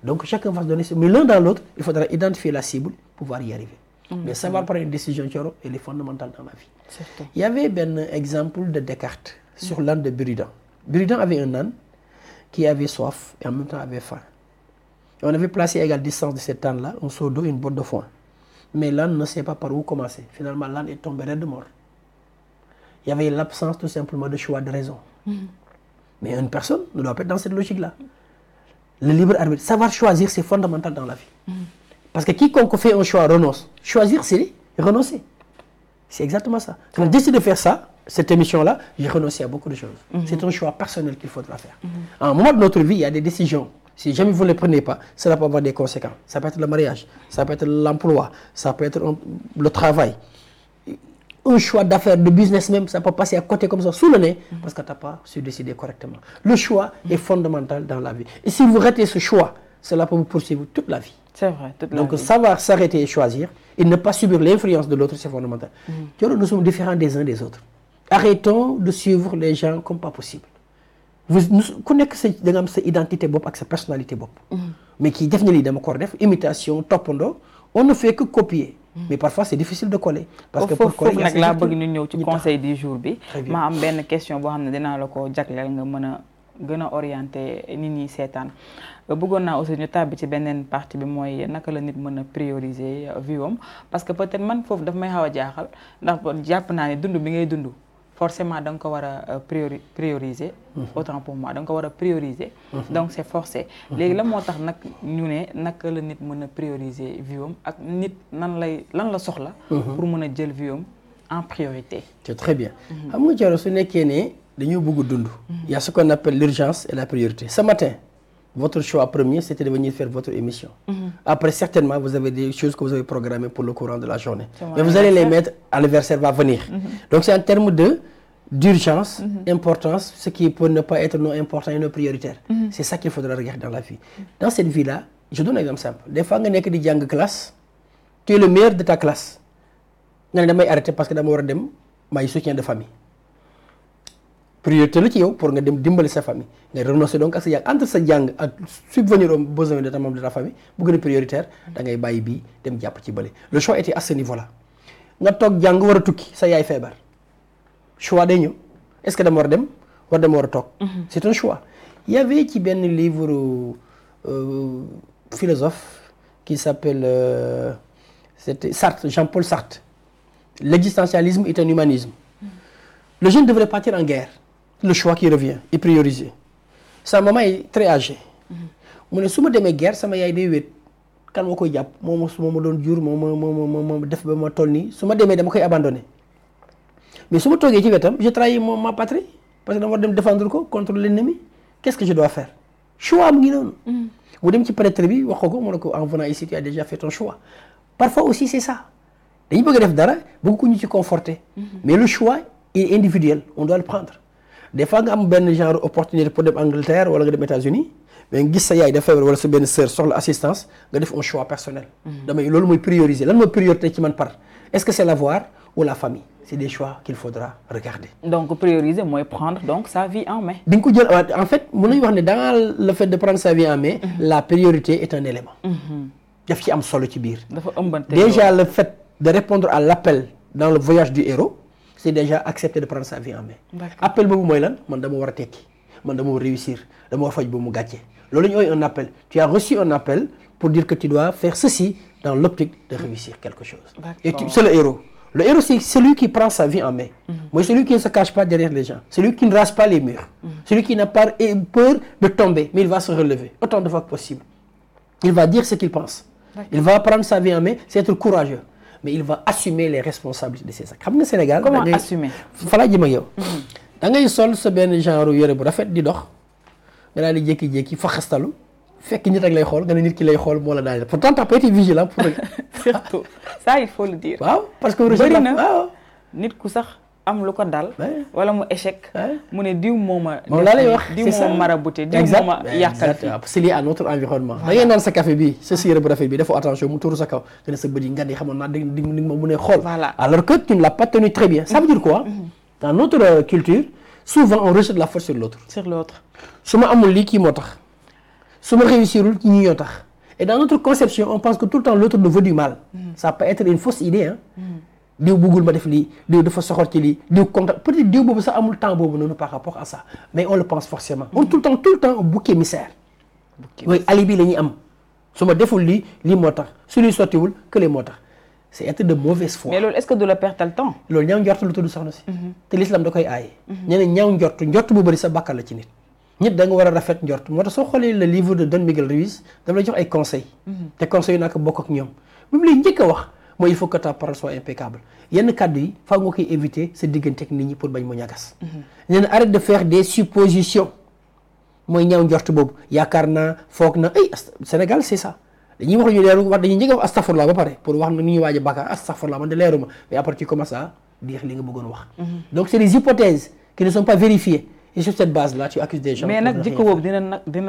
donc chacun va se donner mais l'un dans l'autre il faudra identifier la cible pouvoir y arriver. mais savoir prendre une décision Thioro elle est fondamentale dans la vie. Certain. Il y avait un exemple de Descartes sur l'âne de Buridan. Buridan avait un âne qui avait soif et en même temps avait faim. Et on avait placé à égale distance de cet âne-là un seau d'eau et une botte de foin. Mais l'âne ne sait pas par où commencer. Finalement, l'âne est tombé raide de mort. Il y avait l'absence tout simplement de choix de raison. Mais une personne ne doit pas être dans cette logique-là. Le libre arbitre, savoir choisir, c'est fondamental dans la vie. Parce que quiconque fait un choix renonce. Choisir, c'est renoncer. C'est exactement ça. Quand je décide de faire ça, cette émission-là, j'ai renoncé à beaucoup de choses. C'est un choix personnel qu'il faudra faire. À un moment de notre vie, il y a des décisions. Si jamais vous ne les prenez pas, cela peut avoir des conséquences. Ça peut être le mariage, ça peut être l'emploi, ça peut être le travail. Un choix d'affaires, de business même, ça peut passer à côté comme ça, sous le nez, parce que tu n'as pas su décider correctement. Le choix est fondamental dans la vie. Et si vous ratez ce choix, cela peut vous poursuivre toute la vie. C'est vrai, toute la Donc vie. savoir s'arrêter et choisir, et ne pas subir l'influence de l'autre, c'est fondamental. Nous sommes différents des uns des autres. arrêtons de suivre les gens comme pas possible. ku nekk sa da nga am sa identité bopp ak sa personnalité bopp. mais kii def na lii dama ko def imitation toppandoo on ne fait que copier. mais parfois c'est difficile de coller. parce que pour coller foofu nag laa bëgg ñu ñëw ci conseil du jour bi. ma am benn question boo xam ne dinaa la ko jagleel nga mën a gën a orienté nit ñi seetaan. bëggoon naa aussi ñu tàbbi ci beneen partie bi mooy naka la nit mën a prioriser vie am parce que peut-être man foofu daf may xaw a jaaxal ndax jàpp naa ne dund bi ngay dund. forcément da nga ko war a prioriser. autant pour moi da nga ko war a prioriser. donc c'est forcé. léegi la moo tax nag ñu ne naka la nit mën a prioriser vie am ak nit lan la soxla. pour mën a jël vie am en priorité. c'est très bien. xam nga Thioro su nekkee ne dañoo bëgg dund. il y a ce qu'on appelle l'urgence et la priorité. Ce matin votre choix premier c'était de venir faire votre émission. Après certainement vous avez des choses que vous avez programmées pour le courant de la journée. Mais vous allez les mettre, l'anniversaire va venir. Donc c'est en termes d'urgence, importance, ce qui peut ne pas être non important et non prioritaire. C'est ça qu'il faudra regarder dans la vie. Dans cette vie-là, je donne un exemple simple. Des fois nga nekk di jàng classe, tu es le meilleur de ta classe. Nga ne damay arrêter parce que dama war a dem may soutien de famille. Priorité la ci yow pour nga dem dimbali sa famille nga renoncer donc ak sa jàng entre sa jàng ak subvenir aux besoins de ta membre de ta famille bu gën a prioritaire da ngay bàyyi bii dem jàpp ci bële. Le choix était à ce niveau-là nga toog jàng war a tukki sa yaay feebar choix day ñëw est-ce que dama war a dem war dama war a toog. C'est un choix. Il y avait ci benn livre philosophe qui s'appelle c'était Sartre, Jean-Paul Sartre. L'existentialisme est un humanisme. Le jeune devrait partir en guerre. Le choix qui revient est priorisé. Sa maman est très âgée. mu ne su ma demee guerre sama yaay day wéet kan moo koy jàpp moo ma doon jur moo def ba ma toll nii su ma demee dama koy abandonné mais su ma toogee ci wetam je trahis ma patrie parce que dama war dem défendre ko contre l'ennemi. Qu'est-ce que je dois faire? Choix mu ngi noonu. mu dem ci prêtre bi wax ko mu ne ko en venant ici tu as déjà fait ton choix. Parfois aussi c'est ça dañu bëgg a def dara bëgg ko ñu ci conforter. mais le choix est individuel on doit le prendre. Des fois nga am benn genre opportunité pour dem Angleterre wala nga dem États-Unis mais gis sa yaay dafa feebar wala sa benn sœur soxla assistance nga def un choix personnel. damay loolu mooy prioriser lan mooy priorité ci man par est-ce que c'est l'avoir ou la famille? C'est des choix qu'il faudra regarder. Donc prioriser mooy prendre donc sa vie en main. di nga ko jël en fait mën nañu wax ne dans le fait de prendre sa vie en main. la priorité est un élément. daf ci am solo ci biir. dafa ëmbante déjà le fait de répondre à l'appel dans le voyage du héros. C'est déjà accepter de prendre sa vie en main. Appel boobu mooy lan man dama war a tekki man dama war a réussir dama war a faj ba mu gàcce loolu ñu un appel tu as reçu un appel pour dire que tu dois faire ceci dans l'optique de réussir quelque chose. Et c'est le héros. Le héros c'est celui qui prend sa vie en main. Mooy celui qui ne se cache pas derrière les gens. Celui qui ne rase pas les murs. Celui qui n'a pas peur de tomber mais il va se relever autant de fois que possible. Il va dire ce qu'il pense. Il va prendre sa vie en main, c'est être courageux. Mais il va assumer les responsabilités de ses actes. Xam nga Sénégal. Comment assumer? fa laa jëm ak yow. da ngay sol sa benn genre yére bu rafet di dox nga daal di jékki-jékki fa xastalu fekk nit ak lay xool nga ne nit ki lay xool moo la daal pourtant t'as pas été vigilant pour. surtout ça il faut le dire. waaw parce que bëri na waaw nit ku sax am lu ko dal. wala mu échec. mu ne diw mooma. moom laa lay wax diw mooma marabouté diw mooma yàqal fii. c'est lié à notre environnement. da ngay naan sa café bi sa yére bu rafet bi dafa attention mu tuuru sa kaw nga ne sa bët yi nga di xamoon naa di ma mu ne xool. alors que tu ne l'as pas tenu très bien. ça veut dire quoi? dans notre culture souvent on rejette la faute sur l'autre. sur l'autre. su ma amul lii kii moo tax su ma réussirul ñi ñoo tax et dans notre conception on pense que tout le temps l'autre nous veut du mal. ça peut être une fausse idée hein. diw bëggul ma def lii diw dafa soxor ci lii diw contact peut-être diw boobu sax amul temps boobu noonu par rapport à ça mais on le pense forcément. on tout le temps un bouc émissaire. mooy alibi la ñuy am su ma deful lii moo tax su luy sottiwul kële moo tax c'est être de mauvaise foi. mais loolu est-ce que du la pertal temps. loolu ñaaw njort lu tudd soxna si. te l'islam da koy aaye. ñeneen ñaaw njort bu bëri sa bàkkal la ci nit. nit da nga war a rafet njort moo tax soo xoolee le livre de Don Miguel Ruiz dafa lay jox ay conseils. te conseils yu naa ko bokk ak ñoom bi mu lay njëkk a wax. mooy il faut que ta parole soit impeccable yenn kàddu yi faaw nga koy éviter sa diggante ak nit ñi pour bañ mu ñagas. nee na arrête de faire des suppositions mooy ñaaw njort boobu yaakaar naa foog na ay Sénégal c'est ça dañuy wax ñu leeru wax dañuy njëkk a wax astaghfirullah ba pare pour wax na ni ñuy waaj a bàkkaar astaghfirullah man de leeruma mais après tu commences à dire li nga bëggoon wax. donc c'est des hypothèses qui ne sont pas vérifiées et sur cette base là tu accuses des gens. mais nag jikko boobu dina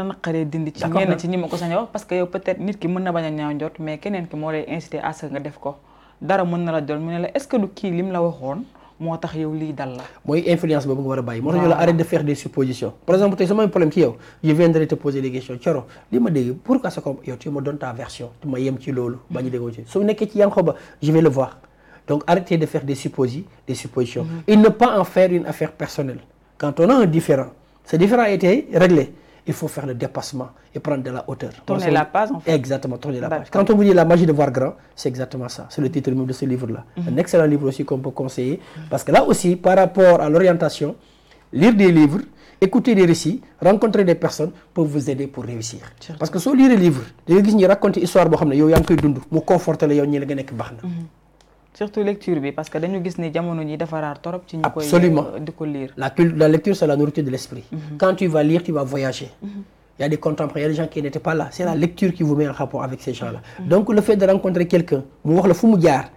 naqaree dindi ci ñenn ci ñi ma ko sañ a wax parce que yow peut-être nit ki mën na bañ a ñaaw njort mais keneen ki moo lay inciter à ce nga def ko dara mën na la jël mu ne la est-ce que du kii lim la waxoon moo tax yow lii dal la. mooy influence boobu nga war a bàyyi. moo tax ñu la arrête de faire des suppositions. par exemple tey sama am problème ci yow je viendrai te poser des questions Thioro li ma dégg pourquoi c'est comme yow tu me donnes ta version tu ma yem ci loolu. bañ a déggoo ci su nekkee ci Yankhoba je vais le voir donc arrêtez de faire des suppositions. et ne pas en faire une affaire personnelle. quand on a un différend ce différend a été réglé. il faut faire le dépassement et prendre de la hauteur. Tourner la page en fait. Exactement, tourner la page. Quand on vous dit la magie de voir grand, c'est exactement ça. C'est le titre même de ce livre-là. Un excellent livre aussi qu'on peut conseiller. Parce que là aussi, par rapport à l'orientation, lire des livres, écouter des récits, rencontrer des personnes peuvent vous aider pour réussir. Parce que si vous lisez des livres, vous allez raconter une histoire, vous allez conforter les gens. Surtout lecture bi parce que dañu gis ni jamono ji dafa raar torop ci ñu koy di ko lire. La lecture c'est la nourriture de l'esprit. Quand tu vas lire, tu vas voyager. Il y a des contemporains, il y a des gens qui n'étaient pas là. C'est la lecture qui vous met en rapport avec ces gens-là. Donc le fait de rencontrer quelqu'un, mu wax la fu mu jaar,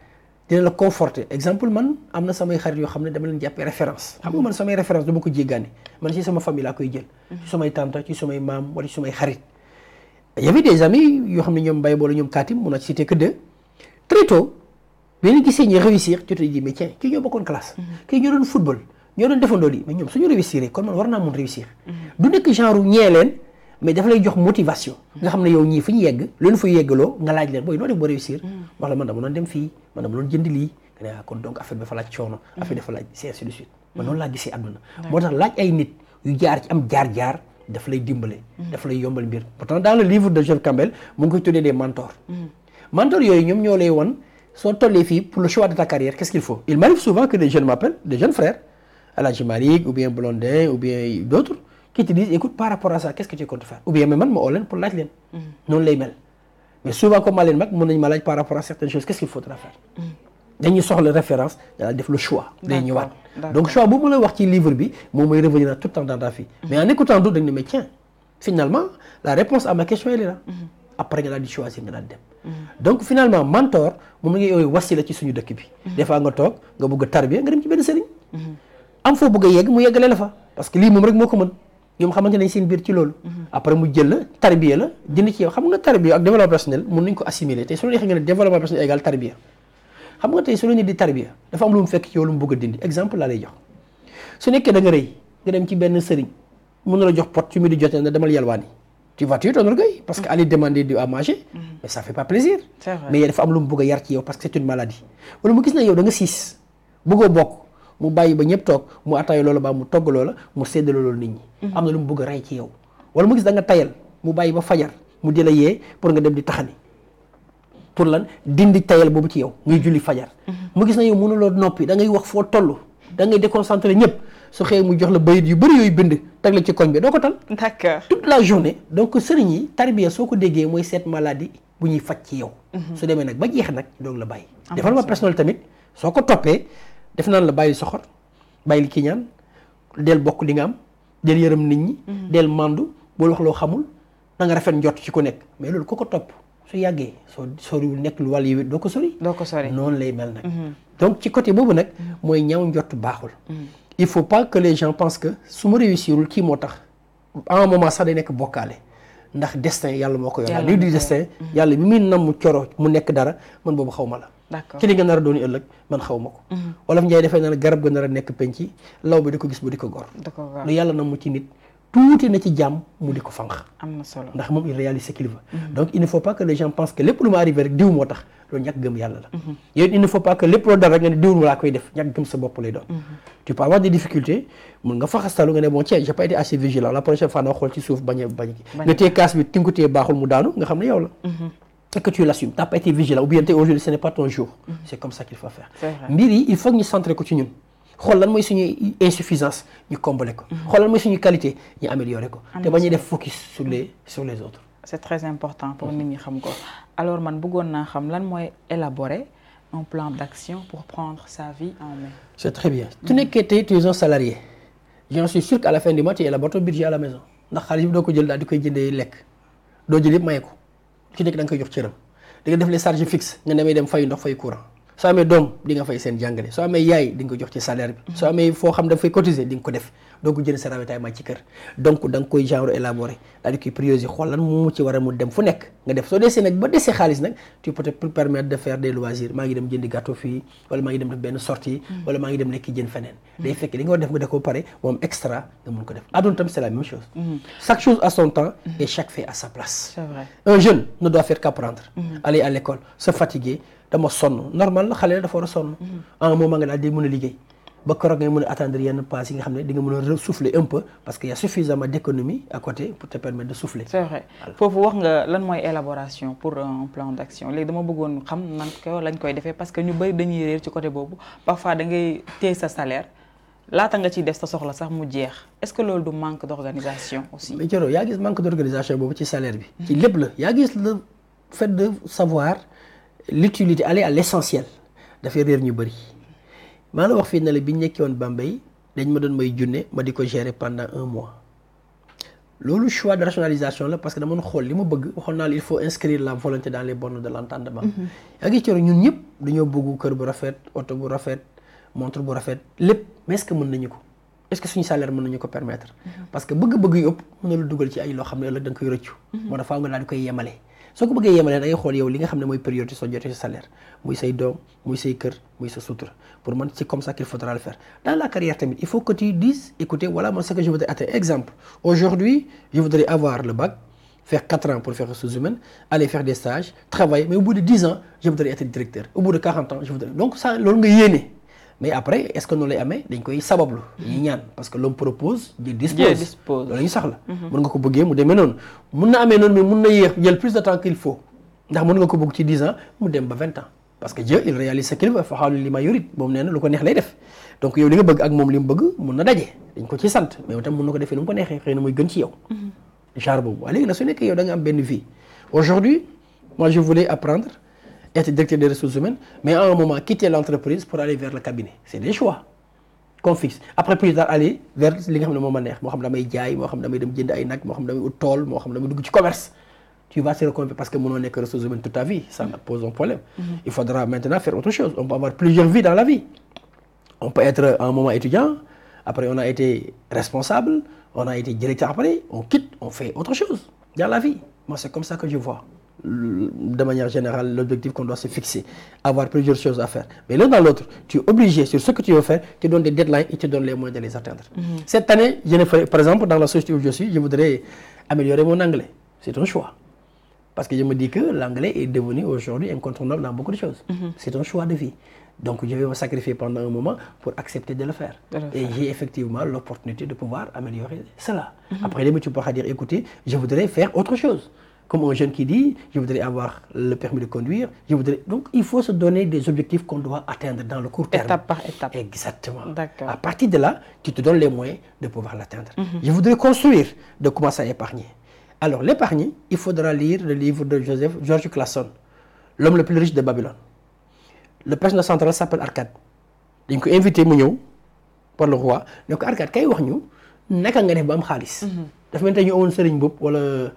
dina la conforter. Exemple man am na samay xarit yoo xam ne dama leen jàppee référence. Xam nga man samay référence dama ko jéggaane. Man ci sama famille laa koy jël. Ci samay tante, ci samay maam wala ci samay xarit. Il y avait des amis yoo xam ne ñoom Mbaye wala ñoom Katim mun a citer que deux. Très tôt bi ñu gisee ñu réussir tu te dis mais tiens kii ñoo bokkoon classe. kii ñoo doon football ñoo doon defandoo lii mais ñoom suñu réussir kon man war naa mun réussir. du nekk genre ñee leen mais dafa lay jox motivation. nga xam ne yow ñii fi ñu yegg loolu fa yeggaloo nga laaj leen booy noo def ba réussir. wax la man dama doon dem fii man dama doon jënd lii nga ne kon donc affaire bi dafa laaj coono. affaire dafa laaj c'est ainsi de suite. man noonu laa gisee àdduna. moo tax laaj ay nit yu jaar ci am jaar-jaar dafa lay dimbale. dafa lay yombal mbir pourtant dans le livre de Joseph Campbell mu ngi koy tuddee des mentors. mentors yooyu ñoom ñoo lay won soo tollee fii pour le choix de ta carrière qu'est-ce qu'il faut. Il m'arrive souvent que des jeunes m'appellent des jeunes frères Aladji Malick ou bien Blondin ou bien d'autres qui te disent écoute par rapport à ça qu'est-ce que tu comptes faire ou bien mais man ma oo leen pour laaj leen. noonu lay mel mais souvent comme maa leen mag mën nañu ma laaj par rapport à certaines choses qu'est-ce qu'il faudra faire. dañuy soxla référence daal def le choix. day ñëwaat donc choix bu ma la wax ci livre bi moom mooy revenir tout le temps dans ta vie. mais en écoutant d'autres dañ ne mais tiens finalement la réponse à ma question elle est là. après nga daal di choisir nga daal dem. donc finalement mentor moom la ngay wasila ci suñu dëkk bi. des fois nga toog nga bëgg a tarbiya nga dem ci benn sëriñ. am foo bëgg a yegg mu yeggale la fa parce que lii moom rek moo ko mën ñoom xamante nañ seen biir ci loolu. après mu jël la tarbiya la dindi ci yow xam nga tarbiya ak développement personnel mën nañ ko assimiler tey su la neexee nga ne développement personnel égal tarbiya xam nga tey su la nit di tarbiya dafa am lu mu fekk ci yow lu mu bëgg a dindi exemple laa lay jox su nekkee da nga rëy nga dem ci benn sëriñ mën na la jox pot ci mi di jotee na demal yalwaani tu vas tuer ton orgueil parce que aller demander à manger mais ça fait pas plaisir. C'est vrai. mais dafa am lu mu bëgg a yar ci yow parce que c'est une maladie wala mu gis na yow da nga siis bëggoo bokk mu bàyyi ba ñëpp toog mu attaay loola ba mu togg loola mu séddale loolu nit ñi. am na lu mu bëgg a rey ci yow wala mu gis da nga tayal mu bàyyi ba fajar mu di la yee pour nga dem di taxani pour lan dindi tayal boobu ci yow ngay julli fajar. mu gis na yow mënuloo noppi da ngay wax foo toll da ngay déconcentré ñëpp su xëyee mu jox la bayit yu bëri yooyu bind teg la ci koñ bi doo ko tal. D'accord. toute la journée donc sëriñ yi tarbiya soo ko déggee mooy cette maladie bu ñuy faj ci yow. su demee nag ba jeex nag doog la bàyyi. développement personnel tamit soo ko toppee def naan la bàyyi soxor bàyyi li kiñaan del bokk li nga am del yërëm nit ñi. del mandu bul wax loo xamul na nga rafet njott ci ku nekk mais loolu ko ko topp su yàggee soo soriwul nekk lu wàll yi doo ko sori. doo ko sori noonu lay mel nag. donc ci côté boobu nag mooy ñaaw njott baaxul. il faut pas que les gens pensent que su ma réussirul kii moo tax à un moment sax day nekk bokkaale ndax destin yàlla moo ko yor. lii di destin yàlla bi muy namm coro mu nekk dara man boobu xaw ma la. d'accord ci li nga nar a doon ëllëg man xaw ma ko. wolof Njaay dafay naan garab ga nar a nekk penc law bi di ko gis bu di ko gor. lu yàlla namm ci nit tuuti na ci jàmm mu di ko fanq. am na solo ndax moom il réalise ce qu'il veut. donc il ne faut pas que les gens pensent que lépp lu ma arrivé rek diw moo tax loolu ñàkk gëm yàlla la. yow il ne faut pas que lépp loolu dara rek nga ne diw mu laa koy def ñàkk gëm sa bopp lay doon. tu peux avoir des difficultés mun nga faxastalu nga ne bon tiens j'ai pas été assez vigilant la prochaine fois na xool ci suuf bañ nga téye kaas bi ti nga ko téye baaxul mu daanu nga xam ne yow la. et que tu l'assumes t'as pas été vigilant ou bien tey aujourd'hui ce n'est pas ton jour. c'est comme ça qu'il faut faire. mbir yi il faut que ñu centrer ko ci ñun. xool lan mooy suñuy insuffisance ñu combler ko. xool lan mooy suñu qualité ñu améliorer ko. te bañ a def focus sur les autres. c'est très important pour nit ñi xam ko alors man bëggoon naa xam lan mooy élaborer un plan d'action pour prendre sa vie en main. c'est très bien. tu nekkee tey tu es un salarié j'en suis sûr qu'à la fin du mois tu élabores ton budget à la maison ndax xaalis bi doo ko jël daal di koy jëndee lekk doo jël yëpp maye ko ci nekk da nga koy jox cëram da nga def les charges fixes nga demee dem fay ndox fay courant. soo amee doom di nga fay seen jàngale soo amee yaay di nga ko jox ci salaire bi soo amee foo xam dafay cotiser di nga ko def doo ko jënd sa ravitaillement ci kër donc da nga koy genre élaborer daal di koy prioriser xool lan mu ci war a mu dem fu nekk nga def soo desee nag ba desee xaalis nag tu peux te permettre de faire des loisirs maa ngi dem jëndi gâteau fii wala maa ngi dem def benn sortie wala maa ngi dem lekki jën feneen day fekk li nga war def nga def ko pare moom extra nga mun ko def àdduna tam c'est la même chose chaque chose à son temps et chaque fait à sa place. C'est vrai. Un jeune ne doit faire qu'apprendre aller à l'école se fatiguer dama sonn normal la xale la dafa war a sonn à un moment nga daal di mën a liggéey ba keroog ngay mën a attendre yenn pass yi nga xam ne di nga mën a souffler un peu parce qu'il y a suffisamment d'économie à côté pour te permettre de souffler. C'est vrai foofu wax nga lan mooy élaboration pour un plan d'action léegi dama bëggoon xam nan ko lañ koy defee parce que ñu bëri dañuy réer ci côté boobu parfois da ngay téye sa salaire laata nga ciy def sa soxla sax mu jeex est-ce que loolu du manque d'organisation aussi. mais Thioro yaa gis manque d'organisation boobu ci salaire bi. ci lépp la yaa gis le fait de savoir l'utilité aller à l'essentiel dafay réer ñu bëri. maa la wax fii ne la bi ñu nekkee woon Bambey dañ ma doon may junne ma di ko gérer pendant 1 mois loolu choix de rationalisation la parce que dama doon xool li ma bëgg waxoon naa la il faut inscrire la volonté dans les bornes de l'entendement. yaa ngi Thioro ñun ñëpp dañoo bëgg kër bu rafet oto bu rafet montre bu rafet lépp mais est-ce que mën nañu ko est-ce que suñu salaire mën nañu ko permettre. parce que bëgg-bëgg yu ëpp mën na la dugal ci ay loo xam ne ëllëg da nga koy rëccu. moo tax faaw nga daal di koy yemale. soo ko bëggee yemale da ngay xool yow li nga xam ne mooy priorité soo jotee sa salaire muy say doom muy say kër muy sa sutura pour man c'est comme ça qu'il faudra le faire dans la carrière tamit il faut que tu dises écoutez voilà moi ce que je voudrais atteindre exemple aujourd'hui je voudrais avoir le bac faire 4 ans pour faire ressources humaines aller faire des stages travailler mais au bout de 10 ans je voudrais être directeur au bout de 40 ans je voudrais donc ça loolu nga yéene mais après est-ce que noonu lay amee dañ koy sabablu dañuy ñaan parce que l'homme propose Dieu dispose loolu la ñu saxla mën nga ko bëggee mu demee noonu mun na amee noonu mais mun na yéex jël plus de temps qu'il faut ndax mën nga ko bëgg ci 10 ans mu dem ba 20 ans parce que Dieu il réalise ce qu'il veut fa xawlu li ma yurid moom nee na lu ko neex lay def donc yow li nga bëgg ak moom li mu bëgg mun na daje dañ ko ci sant mais yow tam mun na ko defee nu mu ko neexee xëy na muy gën ci yow genre boobu waaye léegi nag su nekkee yow da nga am benn vie aujourd'hui moi je voulais apprendre être directeur des ressources humaines mais à un moment quitter l'entreprise pour aller vers le cabinet c'est des choix qu'on fixe après plus tard aller vers li nga xam ne moo ma neex moo xam damay jaay moo xam damay dem jënd ay nag moo xam damay ut tool moo xam damay dugg ci commerce tu vas se reconvertir parce que mënoo nekk ressources humaines toute ta vie ça ne pose un problème il faudra maintenant faire autre chose on peut avoir plusieurs vies dans la vie on peut être à un moment étudiant après on a été responsable on a été directeur après on quitte on fait autre chose dans la vie moi c'est comme ça que je vois de manière générale l'objectif qu'on doit se fixer avoir plusieurs choses à faire mais l'un dans l'autre tu es obligé sur ce que tu veux faire tu donnes des deadlines et tu donnes les moyens de les atteindre cette année je ne ferai par exemple dans la société où je suis je voudrais améliorer mon anglais c'est un choix parce que je me dis que l'anglais est devenu aujourd'hui incontournable dans beaucoup de choses c'est un choix de vie donc je vais me sacrifier pendant un moment pour accepter de le faire et j'ai effectivement l'opportunité de pouvoir améliorer cela après demain tu pourras dire écoutez je voudrais faire autre chose comme un jeune qui dit je voudrais avoir le permis de conduire je voudrais donc il faut se donner des objectifs qu'on doit atteindre dans le court terme étape par étape exactement d'accord à partir de là tu te donnes les moyens de pouvoir l'atteindre je voudrais construire de commencer à épargner alors l'épargne il faudra lire le livre de George Clason l'homme le plus riche de Babylone le personnage central s'appelle Arcade dañ ko invité mu ñëw par le roi ne ko Arcade kay wax ñu naka nga def ba am xaalis dafa mel ni ñu amoon Serigne Mboup wala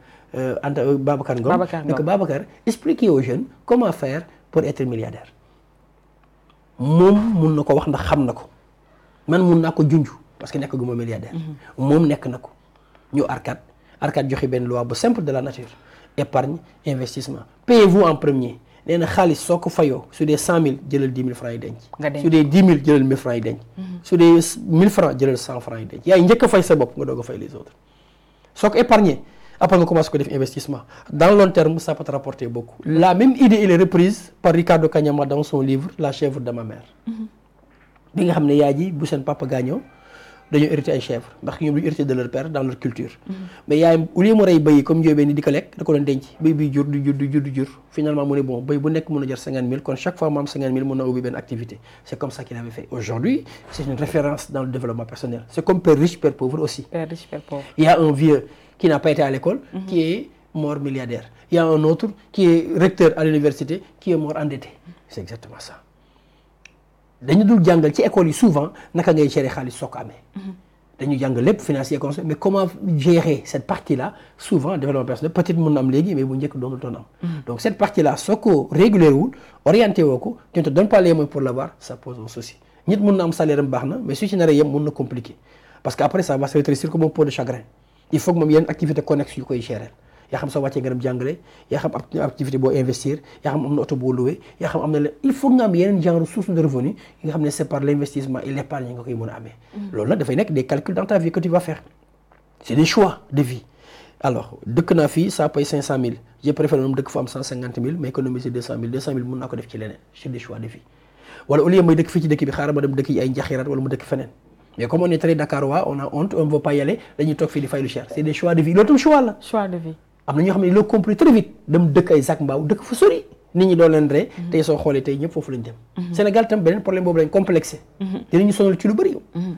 Anta Babacar Ngom ne ko Babacar expliquez aux jeunes comment faire pour être milliardaire moom mun na ko wax ndax xam na ko man mun naa ko junj parce que nekk gu ma milliardaire moom nekk na ko ñu Arcade joxe benn loi bu simple de la nature épargne investissement payez-vous en premier nee na xaalis soo ko fayoo su dee 100 000 jëlal 10 000 francs yi denc su dee 10 000 jëlal 1000 francs yi denc su dee 1000 francs jëlal 100 francs yi denc yaay njëkk a fay sa bopp nga doog a fay les autres soo ko épargner après nga commencé ko def investissement dans le long terme ça peut te rapporter beaucoup la même idée elle est reprise par Ricardo Kanyama dans son livre La chèvre de ma mère bi nga xam ne yaay ji bu seen papa gaañoo dañoo hérité ay chèvres ndax ñoom lu hérité de leur père dans leur culture mais yaayam au lieu mu rey bëy comme njóobee ni di ko lekk da ko doon denc bëy bi jur du jur finalement mu ne bon bëy bu nekk mën a jar 50 000 kon chaque fois mu am 50 000 mën na ubbi benn activité c'est comme ça qu'il avait fait aujourd'hui c'est une référence dans le développement personnel c'est comme père riche père pauvre aussi père riche père pauvre il y a un vieux qui n'a pas été à l'école qui est mort milliardaire il y a un autre qui est recteur à l'université qui est mort endetté c'est exactement ça dañu dul jàngal ci école yi souvent naka ngay gérer xaalis soo ko amee dañu jàng lépp financier conseil mais comment gérer cette partie là souvent développement personnel peut-être mën na am léegi mais bu njëkk doomul doon am donc cette partie là soo ko régulier wul orienté woo ko tu ne te donnes pas les moyens pour l'avoir ça pose un souci nit mën na am salaire am baax na mais su ci naree yem mën na compliqué parce que après ça va se rétrécir comme un pot de chagrin il faut que moom yeneen activité connexe yu koy gérer yaa xam soo wàccee nga dem jàngale yaa xam activité boo investir yaa xam am na oto boo loué yaa xam am na il faut nga am yeneen genre source de revenu yi nga xam ne c'est par l'investissement et l'épargne nga koy mën a amee loolu nag dafay nekk des calculs dans ta vie que tu vas faire c'est des choix de vie alors dëkk naa fii ça paye 500 000 j'ai préféré moom dëkk fa am 150 000 mais économiser 200 000 mën naa ko def ci leneen c'est des choix de vie wala au lieu may dëkk fii ci dëkk bi xaaral ma dem dëkk yi ay njaxiraat wala mu dëkk feneen mais comme on est très Dakarois on a honte on ne veut pas y aller dañuy toog fii di fay lu cher c'est des choix de vie loolu tam choix la. choix de vie. am na ñoo xam ne ils l'ont compris très vite dem dëkk ay Zac Mbao dëkk fu sori nit ñi doon leen ree tey soo xoolee tey ñëpp foofu lañ dem. Sénégal tam beneen problème boobu lañ complexé. dinañu sonal ci lu bëri.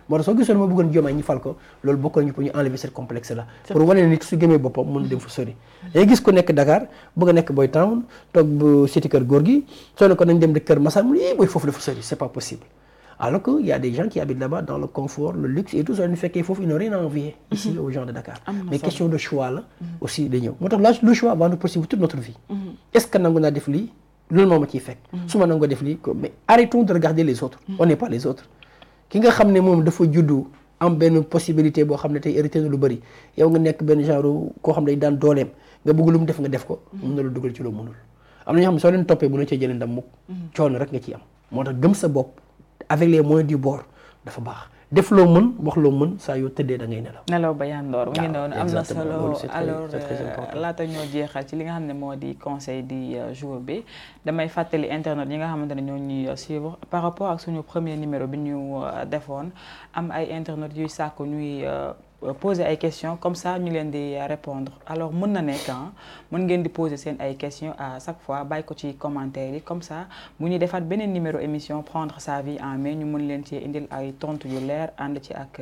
moo tax soo gisoon ma bëggoon Diomaye ñu fal ko loolu bokk nañu pour ñu enlever cette complexe là. pour wane nit su gëmee boppam mën dem fu sori. day gis ku nekk Dakar bëgg a nekk Boy Town toog bu cité kër góor gi soo ne ko nañ dem di kër Massar mu ne booy foofu dafa sori c'est pas possible. Alors qu'il y a des gens qui habitent là-bas dans le confort, le luxe et tout ça, ils n'ont rien à envier ici aux gens de Dakar. Mais question de choix là aussi de ñëw moo tax là le choix va nous poursuivre toute notre vie. Est-ce que nangu naa def lii loolu moo ma ciy fekk. su ma nangoo def lii mais arrêtons de regarder les autres. On n'est pas les autres. ki nga xam ne moom dafa juddu am benn possibilité boo xam ne tey hérité na lu bëri yow nga nekk benn genre koo xam ne day daan dooleem nga bëgg lu mu def nga def ko. mën na la dugal ci loo mënul. am na ñoo xam ne soo leen toppee bu na cee jëlee ndam mukk coono rek nga ciy am moo tax gëm sa bopp. avec les moyens du bord dafa baax def loo mën wax loo mën saa yoo tëddee da ngay nelaw. nelaw ba yandoor mu ngi noonu am na solo alors laata ñoo jeexal ci li nga xam ne moo di conseil di jour bi damay fàttali internet yi nga xamante ne ñoo ñuy suivre par rapport ak suñu premier numéro bi ñu defoon am ay internet yuy sàkku ñuy poser ay questions comme ça ñu leen di répondre alors mën na nekk mën ngeen di poser seen ay questions à chaque fois bàyyi ko ci commentaire yi comme ça bu ñuy defaat beneen numéro émission prendre sa vie en main ñu mën leen ci indil ay tontu yu leer ànd ci ak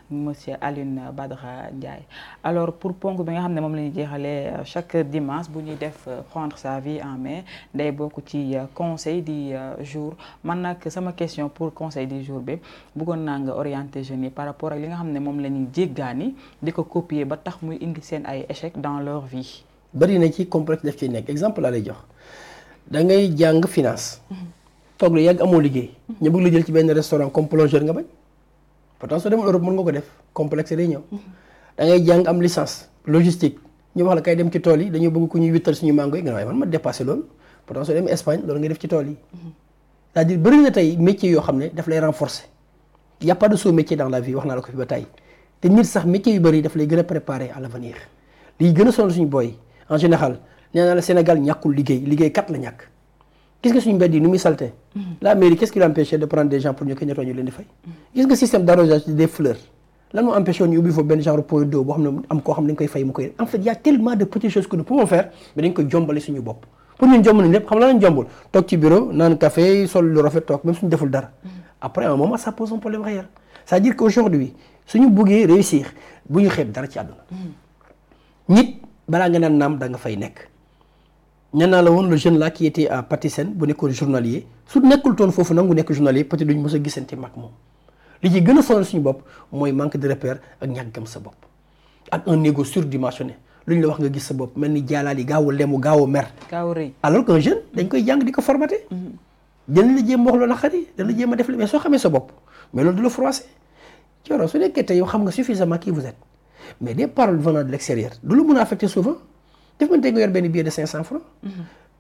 monsieur Alioune Badara Ndiaye. alors pour ponk bi nga xam ne moom la ñuy jeexalee chaque dimanche bu ñuy def prendre sa vie en main day bokk ci conseil du jour man nag sama question pour conseil du jour bi bëggoon naa nga orienter jeunes yi par rapport ak li nga xam ne moom la ñuy jéggaani di ko copier ba tax muy indi seen ay échecs dans leur vie. bari na ci complexe def ci nekk exemple laa lay jox da ngay jàng finance. toog lu yàgg amoo liggéey. ñu bëgg la jël ci benn restaurant comme plongeur nga bañ. pourtant soo demoon Europe mën nga ko def complexe day ñëw. da ngay jàng am licence logistique ñu wax la kay dem ci tool yi dañoo bëgg ku ñuy wittal suñu mango yi nga waaye man ma dépassé loolu pourtant soo dem Espagne loolu nga def ci tool yi. c'est-à-dire bari na tey métier yoo xam ne daf lay renforcer. y a pas de sot métier dans la vie wax naa la ko fi ba tey te nit sax métier yu bari daf lay gën a préparer à l'avenir liy gën a sonal suñu boy en général nee naa la Sénégal ñàkkul liggéey kat la ñàkk gis nga suñu mbedd yi nu muy salté la mairie qu'est-ce qui l'empêche de prendre des gens pour ñu koy nettoyer ñu leen di fay gis nga système d'arrosage des fleurs lan moo empêché ñu ubbi foofu benn genre point d'eau boo xam ne am koo xam ne dañ koy fay mu koy en fait il y a tellement de petites choses que nous pouvons faire mais dañ koy jombale suñu bopp pour ñun jomb nañ lépp xam la lañ jombul toog ci bureau naan café sol lu rafet toog même suñu deful dara après à un moment ça pose un problème réel c'est-à-dire qu'aujourd'hui suñu buggee réussir bu ñu xeeb dara ci àdduna nit balaa nga naan naam da nga fay nekk ñan naa la woon le jeune là qui était à Patisen bu nekkoon journalier su nekkul toon foofu nangu nekk journalier peut-être duñu mës a gisante mag moom li ci gën a sonal suñu bopp mooy manque de repère ak ñàkk gëm sa bopp ak un ego surdimensionné lu ñu la wax nga gis sa bopp mel ni jaalaal yi gaaw a lemu gaaw a mer gaaw a rëy alors qu'un jeune dañ koy jàng di ko formaté dañ la jéem wax loo naqari dañ la jéem a def mais soo xamee sa bopp mais loolu du la froissé Thioro su nekkee tey yow xam nga suffisamment qui vous êtes mais des paroles venant de l'extérieur du la mën a affecter souvent def man tey nga yor benn billet de 500 francs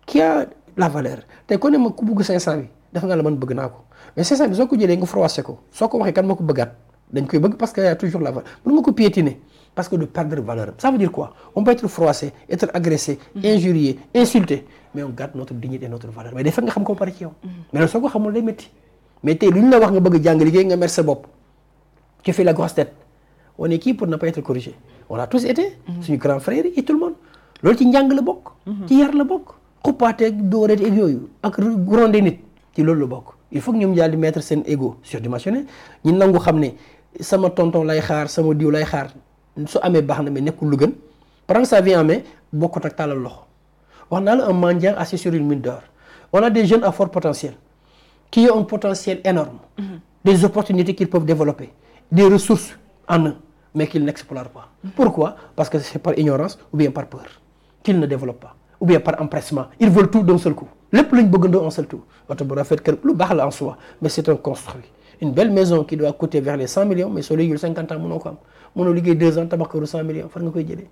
qui a la valeur tey ko ne ma ku bugg 500 bi def nga la man bëgg naa ko mais 500 bi soo ko jëlee nga froissé ko soo ko waxee kan moo ko bëggaat dañ koy bëgg parce que y a toujours la valeur mën nga ko piétiner parce que de perdre valeur ça veut dire quoi on peut être froissé être agressé injurié insulté mais on garde notre dignité et notre valeur mais day fekk nga xam ko pare ci yow mais loolu soo ko xamul day métti mais tey lu ñu la wax nga bëgg jàng liggéey nga mer sa bopp tu fais la grosse tête on est qui pour ne pas être corrigé on a tous été suñu grand frère yi et tout le monde loolu ci njàng la bokk ci yar la bokk xuppaateeg dóoreet ak yooyu ak grondé nit ci loolu la bokk il faut que ñoom daal di mettre seen ego surdimensionné ñu nangu xam ne sama tonton lay xaar sama diw lay xaar su amee baax na mais nekkul lu gën prendre sa vie en main bokkut ak tàllal loxo wax naa la un mendiant assis sur une mine d'or on a des jeunes à fort potentiel qui ont un potentiel énorme des opportunités qu'ils peuvent développer des ressources en eux mais qu'ils n'explorent pas pourquoi parce que c'est par ignorance ou bien par peur qu'ils ne développent pas ou bien par empressement ils veulent tout d'un seul coup lépp lañ bëggandoo un seul coup oto bu rafet kër lu baax la en soi mais c'est un construit une belle maison qui doit coûter vers les 100 millions mais soo liggéeyul 50 ans mënoo ko am mënoo liggéey 2 ans tabax këru 100 millions fan nga koy jëlee.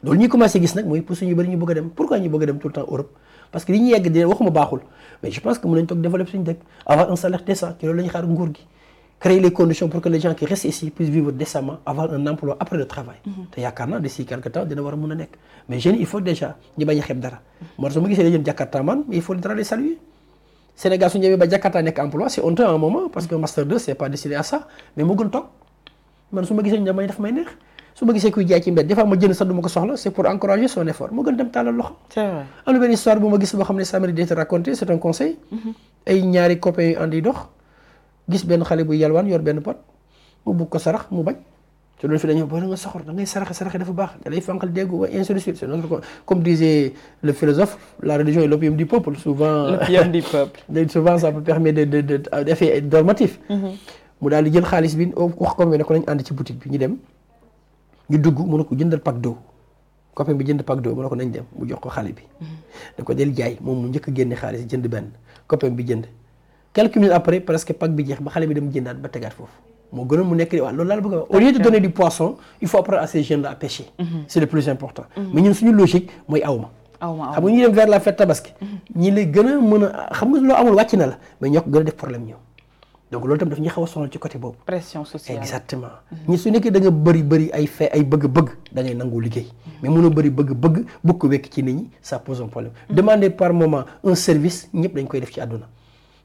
loolu ñuy commencé gis nag mooy pour ñu bëri ñu bëgg a dem pourquoi ñu bëgg a dem tout le temps Europe parce que li ñu yegg di waxuma baaxul mais je pense que mën nañ toog développer suñu dëkk avoir un salaire décent ci loolu la ñu xaar nguur gi créer les conditions pour que les gens qui restent ici puissent vivre décemment avoir un emploi après le travail. te yaakaar naa d'ici quelque temps dina war a mën a nekk mais jeunes il faut déjà ñu bañ a xeeb dara moo tax su ma gisee les jeunes Jakarta man il faut les saluer Sénégal su ñu ñëwee ba Jakarta nekk emploi c'est honteux à un moment parce que master 2 c'est pas destiné à ça mais moo gën toog man su ma gisee ñu damay def may neex su ma gisee kuy jaay ci mbedd des fois ma jënd sax du ma ko soxla c'est pour encourager son effort moo gën dem tàllal loxo. c'est vrai am na benn histoire bu ma gis boo xam ne ça mérite d'être raconté c'est un conseil. ay ñaari copains yu ànd yi dox gis benn xale bu yalwaan yor benn pot mu bugg ko sarax mu bañ te loolu fi dañoo boo nga soxor da ngay saraxe dafa baax da lay fànqal déggu wa ainsi de suite c'est notre comme disait le philosophe la religion est l'opium du peuple souvent. l'opium du peuple. souvent ça peut permettre de d'effet normatif. mu daal di jël xaalis bi wax ko ne ko nañ ànd ci boutique bi ñu dem ñu dugg mu ne ko jëndal pack d'eau copain bi jënd pack d'eau mu ne ko nañ dem mu jox ko xale bi. da ko del jaay moom mu njëkk a génne xaalis jënd benn copain bi jënd quelques minutes après presque pack bi jeex ba xale bi dem jëndaat ba tegaat foofu. moo gënoon mu nekk waaw loolu laa la bëgg a wax au lieu de donner du poisson il faut apprendre à ces jeunes là à pêcher. c'est le plus important. mais ñun suñu logique mooy awma xam nga ñu dem vers la fête tabaski. ñi lay gën a mën a xam nga loo amul wàcc na la mais ñoo ko gën a def problème ñoom donc loolu tam daf ñu xaw a sonal ci côté boobu. pression sociale exactement. ñi su nekkee da nga bëri ay fait ay bëgg-bëgg da ngay nangu liggéey. mais mënoo bëri bëgg-bëgg bu ko wekk ci nit ñi ça pose un problème. demander par moment un service ñëpp dañ koy def ci àdduna.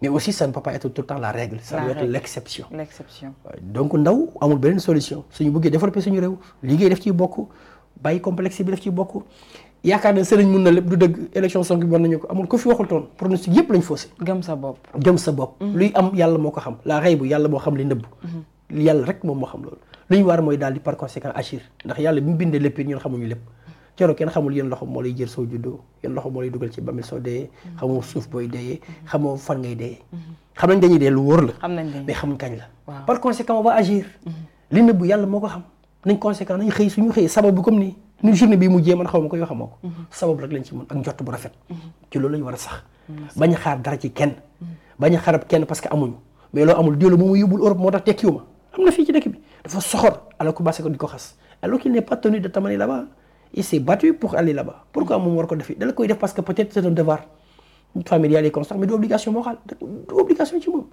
mais aussi ça ne peut pas être tout le temps la règle. ça doit être l'exception. donc ndaw amul beneen solution suñu bëggee développer suñu réew liggéey def ciy bokk bàyyi complexe bi def ciy bokk yaakaar ne sëriñ mun na lépp du dëgg élection Sonko bi war nañu ko amul ko fi waxul toon pronostic yëpp lañ faussé. gëm sa bopp. luy am yàlla moo ko xam la rey bu yàlla moo xam li nëbb. yàlla rek moom moo xam loolu. li ñu war mooy daal di par conséquent agir ndax yàlla bi mu bindee lépp ñun xamuñu lépp. coro kenn xamul yéen loxo moo lay jël soo juddoo yéen loxo moo lay dugal ci bamil soo deyee xamoo suuf booy deyee xamoo fan ngay deyee xam nañ dañuy dee lu wóor la mais xamuñ kañ la par conséquent on va agir li nëbbu yàlla moo ko xam nañ conséquent nañ xëy suñu xëy sabab bu comme nii ñu journée bi mujjee man xaw ma ko yoo xamoo ko sabab rek lañ ci mën ak njott bu rafet ci loolu lañu war a sax bañ a xaar dara ci kenn bañ a xarab kenn parce que amuñu mais loo amul diolo moom yóbbul Europe moo tax tekkiwu ma am na fii ci dëkk bi dafa soxor alors que commencé ko di ko xas alors qu'il n'est pas tenu de t'amener là-bas. Il s'est battu pour aller là-bas. Pourquoi moom war ko def dala koy def parce que peut-être c'est un devoir familial et constant mais du obligation moo xaal du obligation ci moom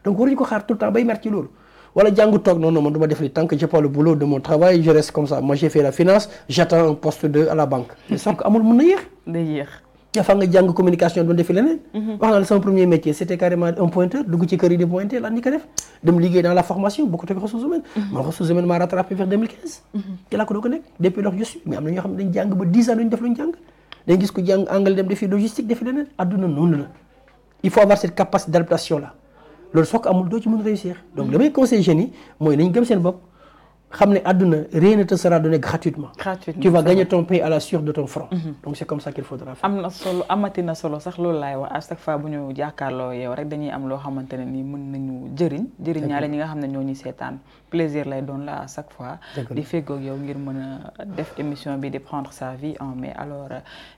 donc waruñu ko xaar tout le temps bay mer ci loolu wala jàngu toog non man du ma def li tant que j'ai pas le boulot de mon travail je reste comme ça moi j'ai fait la finance j'attends un poste à la banque mais sauf que amul mën na yéex day yéex dafa nga jàng communication doon defi leneen wax naa la sama premier métier c'était carrément un pointeur dugg ci kër yi di pointer lan ni ko def dem liggéey dans la formation boo ko teg ressources humaines man ressources humaines maa rattrapé vers 2015 ci laa ko doo ko nekk depuis lors je suis mais am na ñoo xam ne dañ jàng ba 10 ans duñu def luñu jàng dañ gis ko jàng anglais dem defi logistique defi leneen adduna noonu la il faut avoir cette capacité d'adaptation là loolu soo ko amul doo ci mën réussir donc damay conseiller jeunes yi mooy nañ gëm seen bopp xam ne àdduna rien ne te sera donné gratuitement. Tu vas gagner ton pain à la sueur de ton front. Donc c'est comme ça qu'il faudra faire. am na solo amati na solo sax loolu laay wax à chaque fois bu ñu jàkkaarloo yow rek dañuy am loo xamante ne ni mën nañu jëriñ ñaale ñi nga xam ne ñoo ñu seetaan plaisir lay doon la à chaque fois. di feggoog yow ngir mën a def émission bi di prendre sa vie en main alors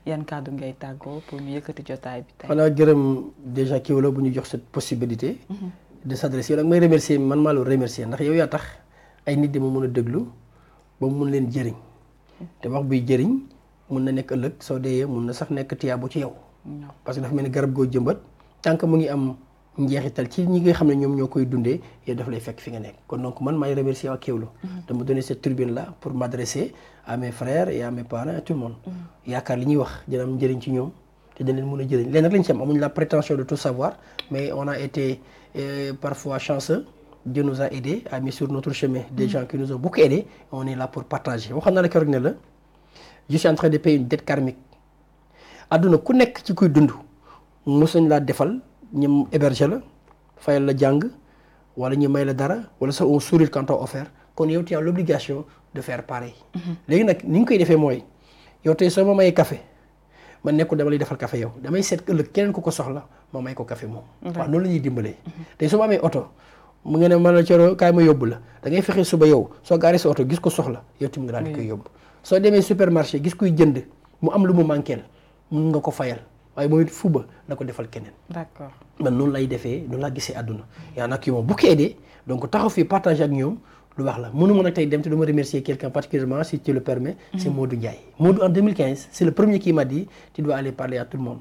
yan kàddu ngay tàggoo pour ñu yëkkati jotaay bi tey. xanaa gërëm déjà kii wala bu ñu jox cette possibilité. de s'adresser yow nag may remercier man maa la remercier ndax yow yaa tax. ay nit dama mën a déglu ba mu mun leen jëriñ te wax buy jëriñ mun na nekk ëllëg soo deeyee mun na sax nekk tiyaabo ci yow parce que dafa mel ni garab goo jëmbat tant que mu ngi am njeexital ci ñi nga xam ne ñoom ñoo koy dundee yow daf lay fekk fi nga nekk kon donc man maay remercier waa Kéwoulo dama donner cette tribune là pour m'adresser à mes frères et à mes parents et à tout le monde yaakaar li ñuy wax dina am njëriñ ci ñoom te dañ leen mën a jëriñ leen nag lañ ci am amuñ la prétention de tout savoir mais on a été parfois chanceux. Dieu nous a aidés, a mis sur notre chemin des gens qui nous ont beaucoup aidés. On est là pour partager. waxoon naa la keroog ne la je suis en train de payer une dette karmique. adduna ku nekk ci kuy dund mos nañ laa defal ñoom héberger la fayal la jàng wala ñu may la dara wala sax un sourire quand on offert kon yow tu as l'obligation de faire pareil. léegi nag ni ñu koy defee mooy yow tey soo ma mayee café man nekkul dama lay defal café yow damay seet ëllëg keneen ku ko soxla ma may ko café moom. waaw noonu la ñuy dimbalee. tey su ma amee oto. mu ngi ne man la Coro kaay ma yóbbu la da ngay fexe suba yow soo gaaree sa oto gis ko soxla yow tamit nga daal di koy yóbbu soo demee supermarché gis kuy jënd mu am lu mu manqué mun nga ko fayal waaye moom it fuba na ko defal keneen. d'accord man noonu lay defee noonu laa gisee àdduna. y en a qui m'ont beaucoup aidé donc taxaw fii partager ak ñoom lu wax la mënu ma nag tey dem te dama remercier quelqu'un particulièrement si tu le permets. c'est Modou Ndiaye. Modou en 2015 c'est le premier qui m'a dit tu dois aller parler à tout le monde.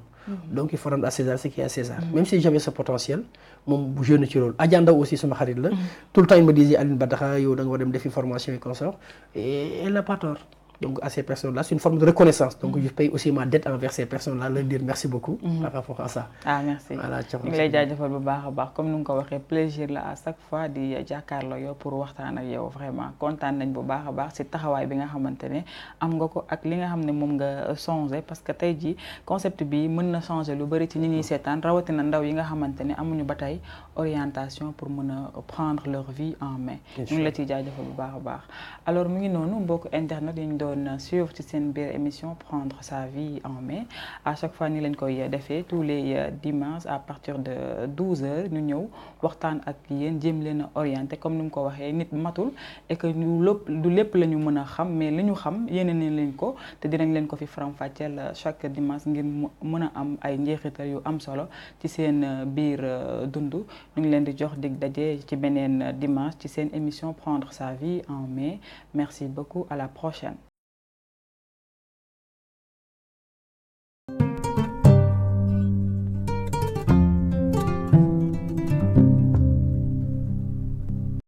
donc il faut rendre à César ce qui est à César. même si j'avais ce potentiel moom bu jeune ci loolu. Adja Ndaw aussi sama xarit la. tout le temps il me disait Aline Badara yow da nga war dem defi formation et consort et elle n'a pas tort. donc à ces personnes-là c'est une forme de reconnaissance donc je paye aussi ma dette envers ces personnes-là leur dire merci beaucoup. par rapport à ça. merci voilà ñu ngi lay jaajëfal bu baax a baax comme ni nga ko waxee plaisir la à chaque fois di jàkkaarloo yow pour waxtaan ak yow vraiment kontaan nañ bu baax a baax ci taxawaay bi nga xamante ne am nga ko ak li nga xam ne moom nga changé parce que tey jii concept bi mën na changer lu bari ci ñi ñuy seetaan rawatina ndaw yi nga xamante ne amuñu ba tey orientation pour mën a prendre leur vie en main. ñu ngi la ciy jaajëfal bu baax a baax alors mu ngi noonu mbokk internet yi ñu doon suivre ci seen biir émission prendre sa vie en main à chaque fois ni lañ koy defee tous les dimanches à partir de 12h ñu ñëw waxtaan ak yéen jéem leen a orienté comme ni mu ko waxee nit matul et que du lépp la ñu mën a xam mais li ñu xam yéene nañ leen ko te dinañ leen ko fi faram-fàcceel chaque dimanche ngir mën a am ay njeexital yu am solo ci seen biir dund ñu ngi leen di jox dig daje ci beneen dimanche ci seen émission prendre sa vie en main merci beaucoup à la prochaine.